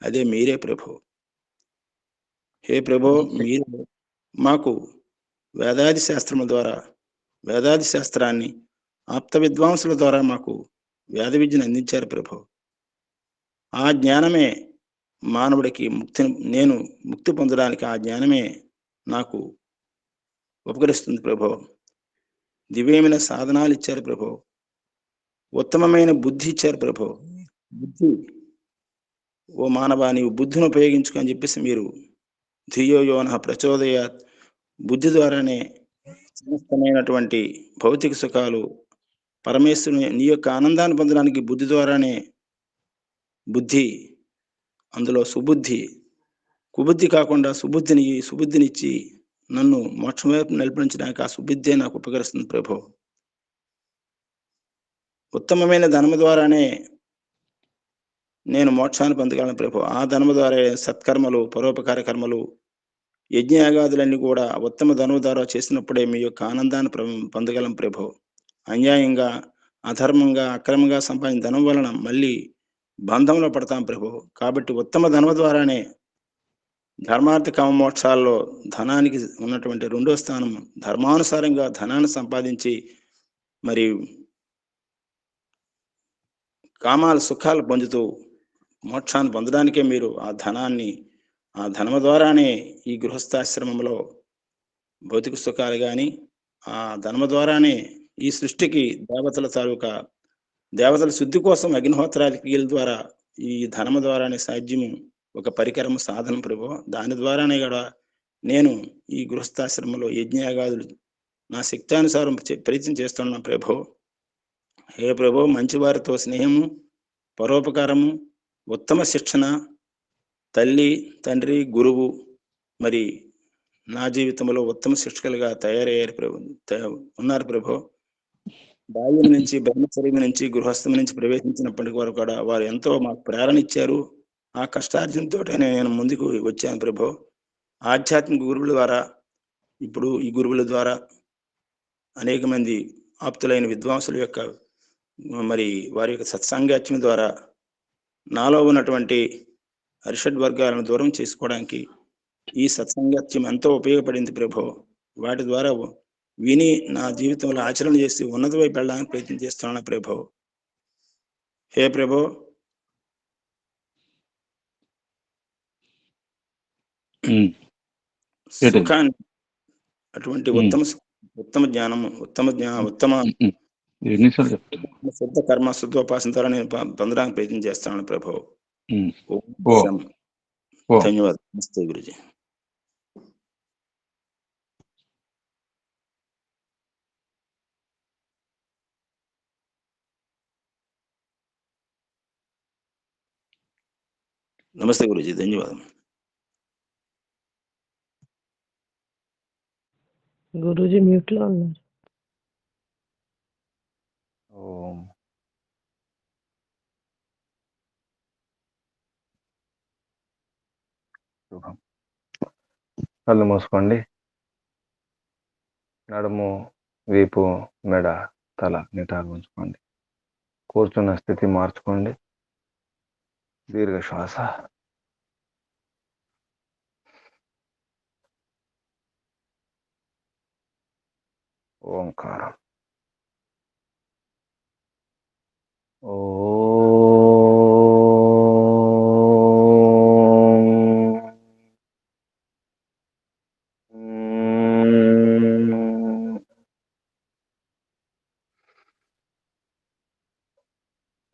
అదే మీరే ప్రభు. హే ప్రభు, మీరు మాకు వేదాది శాస్త్రముల ద్వారా, వేదాది శాస్త్రాన్ని ఆప్త విద్వాంసుల ద్వారా మాకు వేద విద్యను అందించారు ప్రభు. ఆ జ్ఞానమే మానవుడికి నేను ముక్తి పొందడానికి ఆ జ్ఞానమే నాకు ఉపకరిస్తుంది ప్రభు. దివ్యమైన సాధనాలు ఇచ్చారు ప్రభు, ఉత్తమమైన బుద్ధి ఇచ్చారు ప్రభు. బుద్ధి, ఓ మానవా, నీవు బుద్ధిని ఉపయోగించుకొని చెప్పేసి మీరు ధియో యోన ప్రచోదయాత్, బుద్ధి ద్వారానే సమస్తమైనటువంటి భౌతిక సుఖాలు, పరమేశ్వరుని నీ యొక్క ఆనందాన్ని పొందడానికి బుద్ధి ద్వారానే, బుద్ధి అందులో సుబుద్ధి, కుబుద్ధి కాకుండా సుబుద్ధినిచ్చి నన్ను మోక్షం వైపు నడిపించడానికి ఆ సుబుద్ధే నాకు ఉపకరిస్తుంది ప్రభు. ఉత్తమమైన ధనము ద్వారానే నేను మోక్షాన్ని పొందగలను ప్రభు. ఆ ధనము ద్వారా సత్కర్మలు, పరోపకార కర్మలు, యజ్ఞయాగాదులన్నీ కూడా ఉత్తమ ధనము ద్వారా చేసినప్పుడే మీ యొక్క ఆనందాన్ని పొందగలం ప్రభు. అన్యాయంగా, అధర్మంగా, అక్రమంగా సంపాదించిన ధనం వలన మళ్ళీ బంధంలో పడతాం ప్రభు. కాబట్టి ఉత్తమ ధనము ద్వారానే ధర్మార్థ కామ మోక్షాల్లో ధనానికి ఉన్నటువంటి రెండో స్థానం. ధర్మానుసారంగా ధనాన్ని సంపాదించి మరి కామాల సుఖాలు పొందుతూ మోక్షాన్ని పొందడానికే మీరు ఆ ధనాన్ని, ఆ ధనము ద్వారానే ఈ గృహస్థాశ్రమంలో భౌతిక సుఖాలు కానీ, ఆ ధనము ద్వారానే ఈ సృష్టికి దేవతల శుద్ధి కోసం అగ్నిహోత్రాల క్రియల ద్వారా ఈ ధనము ద్వారానే సాధ్యము. ఒక పరికరము సాధనం ప్రభు. దాని ద్వారానే కూడా నేను ఈ గృహస్థాశ్రమంలో యజ్ఞయాగాదులు నా శక్తానుసారం ప్రయత్నం చేస్తున్నాను ప్రభు. హే ప్రభు, మంచివారితో స్నేహము, పరోపకారము, ఉత్తమ శిక్షణ, తల్లి, తండ్రి, గురువు మరి నా జీవితంలో ఉత్తమ శిక్షకులుగా తయారయ్యారు ప్రభు, ఉన్నారు ప్రభు. బాల్యం నుంచి, బ్రహ్మచర్యం నుంచి, గృహస్థం నుంచి ప్రవేశించినప్పటికి వరకు కూడా వారు ఎంతో మాకు ప్రేరణ ఇచ్చారు. ఆ కష్టార్జనతో నేను ముందుకు వచ్చాను ప్రభు. ఆధ్యాత్మిక గురువుల ద్వారా, ఇప్పుడు ఈ గురువుల ద్వారా అనేక మంది ఆప్తులైన విద్వాంసుల యొక్క మరి వారి యొక్క సత్సాంగత్యం ద్వారా నాలో ఉన్నటువంటి అరిషడ్ వర్గాలను దూరం చేసుకోవడానికి ఈ సత్సంగత్యం ఎంతో ఉపయోగపడింది ప్రభు. వాటి ద్వారా విని నా జీవితంలో ఆచరణ చేసి ఉన్నత వైపు వెళ్ళడానికి ప్రయత్నం చేస్తున్నాను ప్రభు. హే ప్రభు, సుఖాన్ని, అటువంటి ఉత్తమ జ్ఞానము, ఉత్తమ శుద్ధ కర్మ, శుద్ధోపాసన ద్వారా నేను పొందడానికి ప్రయత్నం చేస్తున్నాను ప్రభు. ధన్యవాదాలు. నమస్తే గురుజీ. నమస్తే గురుజీ, ధన్యవాదం. గురూజీ మ్యూట్ లో ఉన్నారు. ఓం శుభం. కళ్ళు మూసుకోండి. నడుము, వీపు, మెడ, తల నిటారు ఉంచుకోండి. కూర్చున్న స్థితి మార్చుకోండి. దీర్ఘ శ్వాస. ఓంకారం.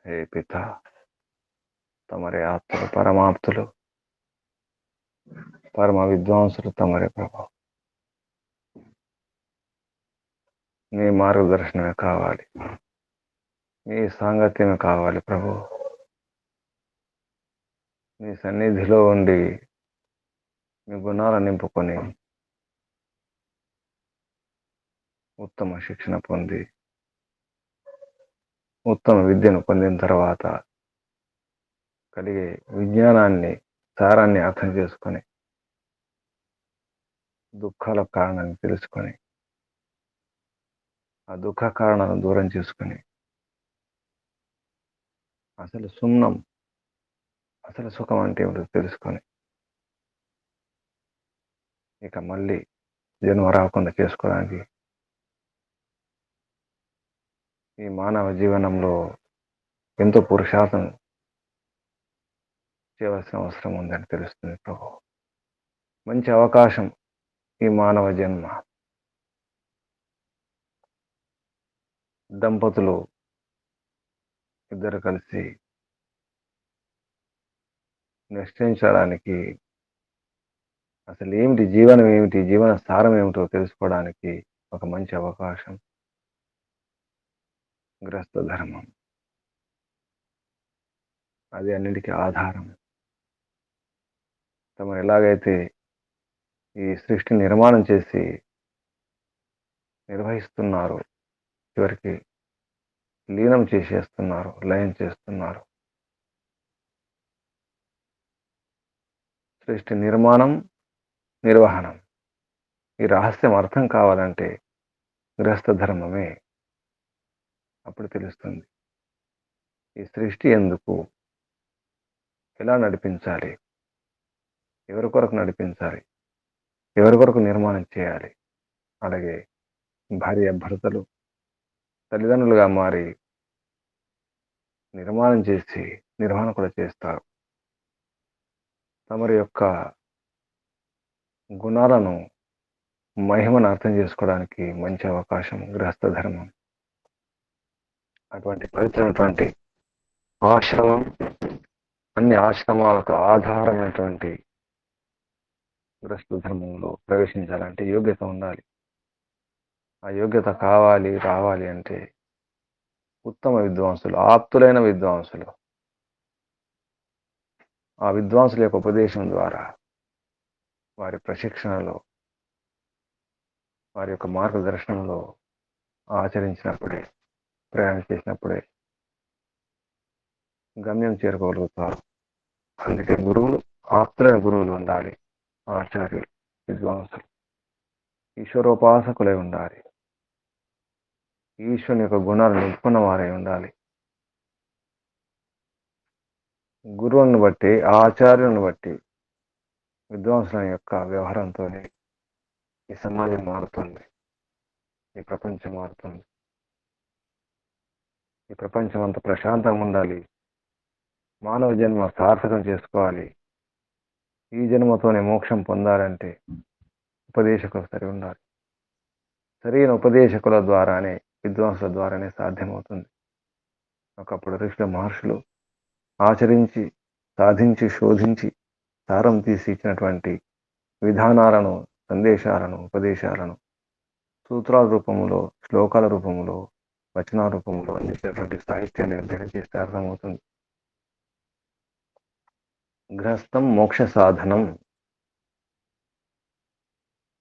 హే పిత, తమరే ఆప్తులు, పరమాప్తులు, పరమ విద్వాంసులు తమరే ప్రభు. నీ మార్గదర్శనమే కావాలి, నీ సాంగత్యమే కావాలి ప్రభు. నీ సన్నిధిలో ఉండి నీ గుణాలను నింపుకొని ఉత్తమ శిక్షణ పొంది, ఉత్తమ విద్యను పొందిన తర్వాత కలిగే విజ్ఞానాన్ని, సారాన్ని అర్థం చేసుకొని, దుఃఖాల కారణాన్ని తెలుసుకొని, ఆ దుఃఖ కారణాలను దూరం చేసుకొని, అసలు సున్నం, అసలు సుఖం అంటే ఏమిటో తెలుసుకొని, ఇక మళ్ళీ జన్మ రాకుండా చేసుకోవడానికి ఈ మానవ జీవనంలో ఎంతో పురుషార్థం చేయవలసిన అవసరం ఉందని తెలుస్తుంది ప్రభు. మంచి అవకాశం ఈ మానవ జన్మ. దంపతులు ఇద్దరు కలిసి నిశ్చయించడానికి, అసలు ఏమిటి జీవనం, ఏమిటి జీవన సారం ఏమిటో తెలుసుకోవడానికి ఒక మంచి అవకాశం గృహస్థ ధర్మం. అది అన్నిటికీ ఆధారం. తమరు ఎలాగైతే ఈ సృష్టి నిర్మాణం చేసి నిర్వహిస్తున్నారు, చివరికి లీనం చేసేస్తున్నారు, లయం చేస్తున్నారు. సృష్టి నిర్మాణం, నిర్వహణం, ఈ రహస్యం అర్థం కావాలంటే గృహస్థ ధర్మమే. అప్పుడు తెలుస్తుంది ఈ సృష్టి ఎందుకు, ఎలా నడిపించాలి, ఎవరి కొరకు నడిపించాలి, ఎవరి కొరకు నిర్మాణం చేయాలి. అలాగే భార్య భర్తలు తల్లిదండ్రులుగా మారి నిర్మాణం చేసి నిర్వహణ కూడా చేస్తారు. తమరి యొక్క గుణాలను మహిమను అర్థం చేసుకోవడానికి మంచి అవకాశం గృహస్థ ధర్మం. అటువంటి పవిత్రమైనటువంటి ఆశ్రమం, అన్ని ఆశ్రమాలకు ఆధారమైనటువంటి గృహస్థ ధర్మంలో ప్రవేశించాలంటే యోగ్యత ఉండాలి. ఆ యోగ్యత కావాలి, రావాలి అంటే ఉత్తమ విద్వాంసులు, ఆప్తులైన విద్వాంసులు, ఆ విద్వాంసుల యొక్క ఉపదేశం ద్వారా, వారి ప్రశిక్షణలో, వారి యొక్క మార్గదర్శనంలో ఆచరించినప్పుడే, ప్రయాణం చేసినప్పుడే గమ్యం చేరుకోగలుగుతారు. అందుకే గురువులు, ఆప్తులైన గురువులు ఉండాలి, ఆచార్యులు, విద్వాంసులు ఈశ్వరోపాసకులై ఉండాలి, ఈశ్వరుని యొక్క గుణాలు నింపుకున్న వారై ఉండాలి. గురువులను బట్టి, ఆచార్యులను బట్టి, విద్వాంసుల యొక్క వ్యవహారంతోనే ఈ సమాజం మారుతుంది, ఈ ప్రపంచం మారుతుంది. ఈ ప్రపంచం అంతా ప్రశాంతంగా ఉండాలి, మానవ జన్మ సార్థకం చేసుకోవాలి, ఈ జన్మతోనే మోక్షం పొందాలంటే ఉపదేశకులు సరి ఉండాలి. సరైన ఉపదేశకుల ద్వారానే, విద్వాంసుల ద్వారానే సాధ్యమవుతుంది. ఒకప్పుడు ఋషుల మహర్షులు ఆచరించి, సాధించి, శోధించి సారం తీసి ఇచ్చినటువంటి విధానాలను, సందేశాలను, ఉపదేశాలను సూత్రాల రూపంలో, శ్లోకాల రూపంలో, వచనాల రూపంలో అందించినటువంటి సాహిత్యాన్ని అధ్యయనం చేస్తే అర్థమవుతుంది. గృహస్థం మోక్ష సాధనం,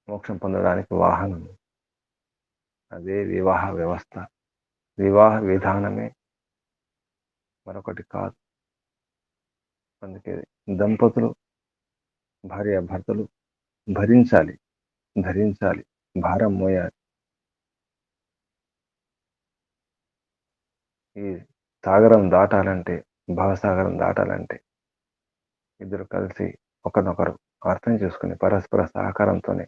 మోక్షం పొందడానికి వాహనం. అదే వివాహ వ్యవస్థ, వివాహ విధానమే, మరొకటి కాదు. అందుకే దంపతులు, భార్య భర్తలు భరించాలి, ధరించాలి, భారం మోయాలి. ఈ సాగరం దాటాలంటే, భావసాగరం దాటాలంటే ఇద్దరు కలిసి ఒకరినొకరు అర్థం చేసుకుని పరస్పర సహకారంతోనే,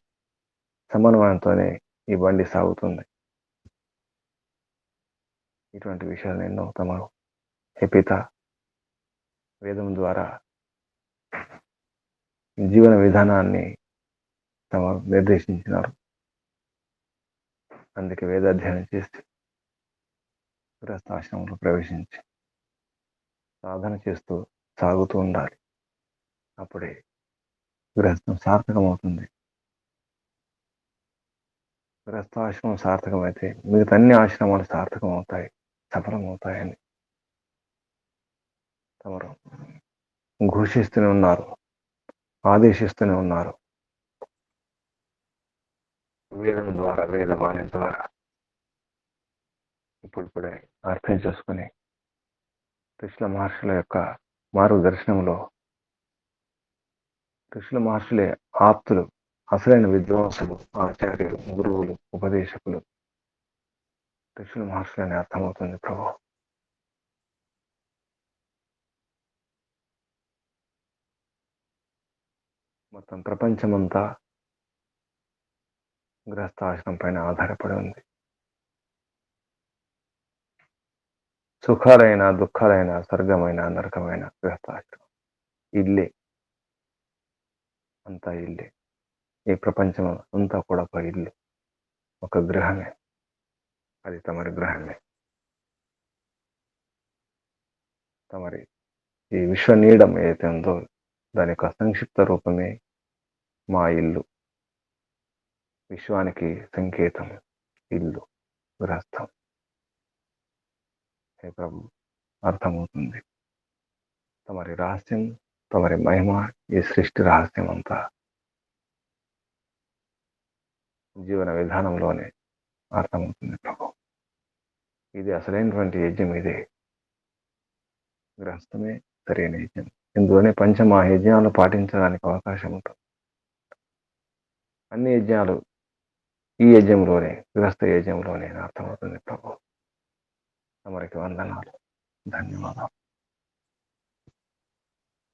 సమన్వయంతోనే ఈ బండి సాగుతుంది. ఇటువంటి విషయాలు ఎన్నో తమ పిత వేదం ద్వారా జీవన విధానాన్ని తమ నిర్దేశించినారు. అందుకే వేదాధ్యయనం చేసి గృహస్థాశ్రమంలో ప్రవేశించి సాధన చేస్తూ సాగుతూ ఉండాలి. అప్పుడే గృహస్థం సార్థకమవుతుంది. గృహస్థాశ్రమం సార్థకమైతే మిగతా అన్ని ఆశ్రమాలు సార్థకమవుతాయి, సఫలమవుతాయని తమరు ఘోషిస్తూనే ఉన్నారు, ఆదేశిస్తూనే ఉన్నారు. వేదం ద్వారా, వేదవాణి ద్వారా ఇప్పుడిప్పుడే అర్థం చేసుకుని ఋషుల మహర్షుల యొక్క మార్గదర్శనంలో, ఋషుల మహర్షులే ఆప్తులు, అసలైన విద్వాంసులు, ఆచార్యులు, గురువులు, ఉపదేశకులు ఋషుల మహర్షులని అర్థమవుతుంది. ప్రభు మొత్తం ప్రపంచమంతా గృహస్థాశ్రమం పైన ఆధారపడి ఉంది. సుఖాలైన, దుఃఖాలైన, స్వర్గమైన, నరకమైన గృహస్థాశ్రమం ఇల్లే, అంతా ఇల్లే. ఈ ప్రపంచం అంతా కూడా ఒక ఇల్లు, ఒక గృహమే. అది తమరి గృహమే. తమరి ఈ విశ్వనీడం ఏదైతే ఉందో దాని యొక్క సంక్షిప్త రూపమే మా ఇల్లు. విశ్వానికి సంకేతం ఇల్లు, గృహస్థం. హే ప్రభు, అర్థమవుతుంది. తమరి రహస్యం, తమరి మహిమ, ఈ సృష్టి రహస్యం అంతా జీవన విధానంలోనే అర్థమవుతుంది ప్రభు. ఇది అసలైనటువంటి యజ్ఞం. ఇదే గృహస్థమే సరైన యజ్ఞం. ఇందులోనే పంచమహాయజ్ఞాలు పాటించడానికి అవకాశం ఉంటుంది. అన్ని యజ్ఞాలు ఈ యజ్ఞంలోనే, గృహస్థ యజ్ఞంలోనే అర్థమవుతుంది ప్రభు. తమరికి వందనాలు, ధన్యవాదాలు.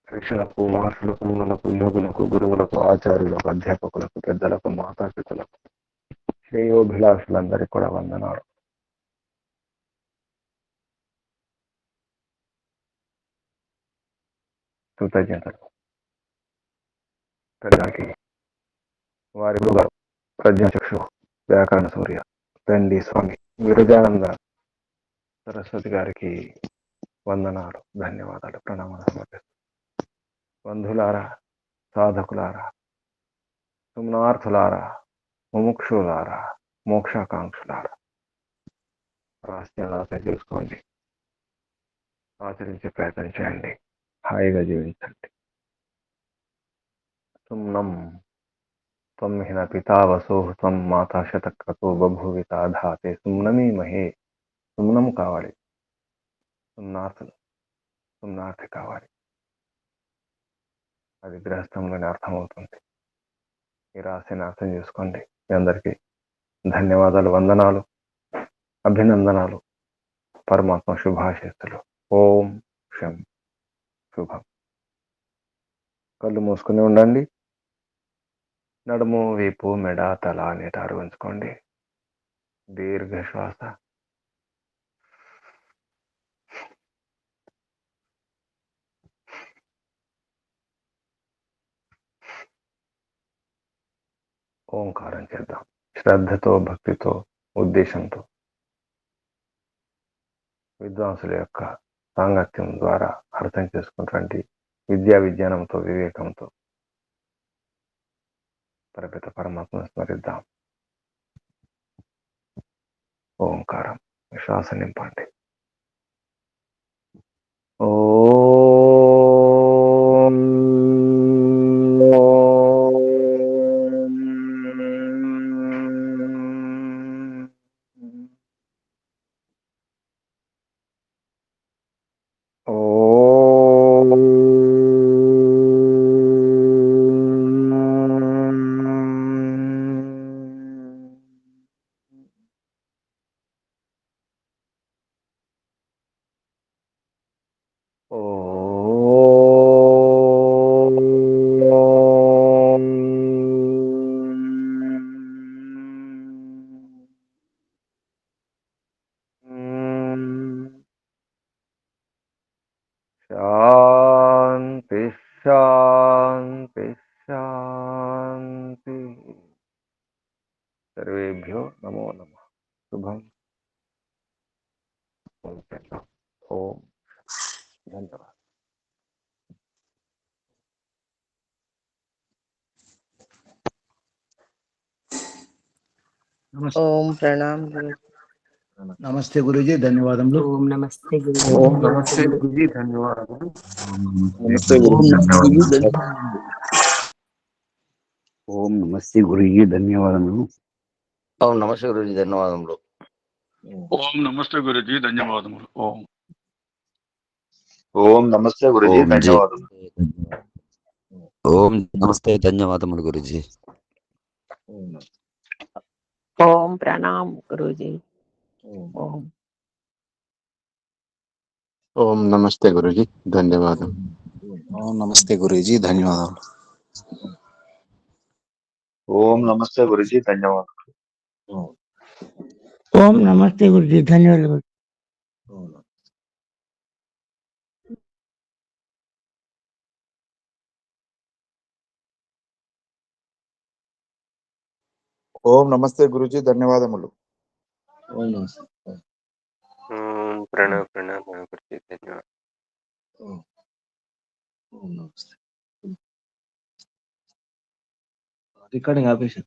శిక్షణకు మహర్షులకు మునులకు యోగులకు గురువులకు ఆచార్యులకు అధ్యాపకులకు పెద్దలకు మాతాపితలకు శ్రేయోభిలాషులందరికీ కూడా వందనాలు. కృతజ్ఞతలు. పెద్దలకి వారి గురుగారు ప్రజ్ఞాచక్షు వ్యాకరణ సూర్య తండ్రి స్వామి విరజానంద సరస్వతి గారికి వందనాలు, ధన్యవాదాలు, ప్రణామాలు సమర్పిస్తాను. బంధులారా, సాధకులారా, సుమ్నార్థులారా, ముముక్షులారా, మోక్షాకాంక్షులారా, రహస్యాలు అర్థం చేసుకోండి, ఆచరించే ప్రయత్నం చేయండి, హాయిగా జీవించండి. సుమ్నం త్వం హిన పితా వసోః త్వం మాతా శతక్రతో బభూవిత ధాతే సుమ్నమీ మహే. సుమ్నం కావాలి, సుమ్నార్థులు, సుమ్నార్థి కావాలి. అది గృహస్థంలోనే అర్థమవుతుంది. ఈ రహస్యాన్ని అర్థం చేసుకోండి. మీ అందరికీ ధన్యవాదాలు, వందనాలు, అభినందనాలు, పరమాత్మ శుభాశీస్సులు. ఓం శం శుభం. కళ్ళు మూసుకుని ఉండండి. నడుము, వీపు, మెడ, తల నిటారు ఉంచుకోండి. దీర్ఘ శ్వాస. ఓంకారం చేద్దాం. శ్రద్ధతో, భక్తితో, ఉద్దేశంతో విద్వాంసుల యొక్క సాంగత్యం ద్వారా అర్థం చేసుకున్నటువంటి విద్యా విజ్ఞానంతో, వివేకంతో పరపిత పరమాత్మను స్మరిద్దాం. ఓంకారం. శ్వాస నింపండి. ఓం శాంతి శాంతి శాంతి. సర్వేభ్యో నమో నమః. శుభం. ఓం. ధన్యవాదాలు. ఓం ప్రణామ్ గురు. నమస్తే గురూజీ, ధన్యవాదములు. ఓం నమస్తే గురు. ఓం నమస్తే గురూజీ, ధన్యవాదాలు. నమస్తే ఓం గురుజీ. నమస్తే గురుజీ, ధన్యవాదములు. ఓం నమస్తే గురూజీ, ధన్యవాదములు. ఓం నమస్తే గురుజీ, ధన్యవాదములు. ఓం నమస్తే గురుజీ, ధన్యవాదములు. ఓం ఓం నమస్తే గురుజీ, ఓం ధన్యవాదాలు. ఓం నమస్తే, ధన్యవాదములు గురుజీ. ఓం ప్రణామ్ గురూజీ. ఓం. ఓం నమస్తే గురుజీ, ధన్యవాదాలు. ఓం నమస్తే గురూజీ, ధన్యవాదాలు. ఓం నమస్తే గురుజీ, ధన్యవాదాలు. ఓం నమస్తే గురుజీ, ధన్యవాదాలు. ఓం నమస్తే గురుజీ, ధన్యవాదములు. ప్రణవ్ గురుజీ, ధన్యవాదాలు. రికార్డింగ్ ఆపేసి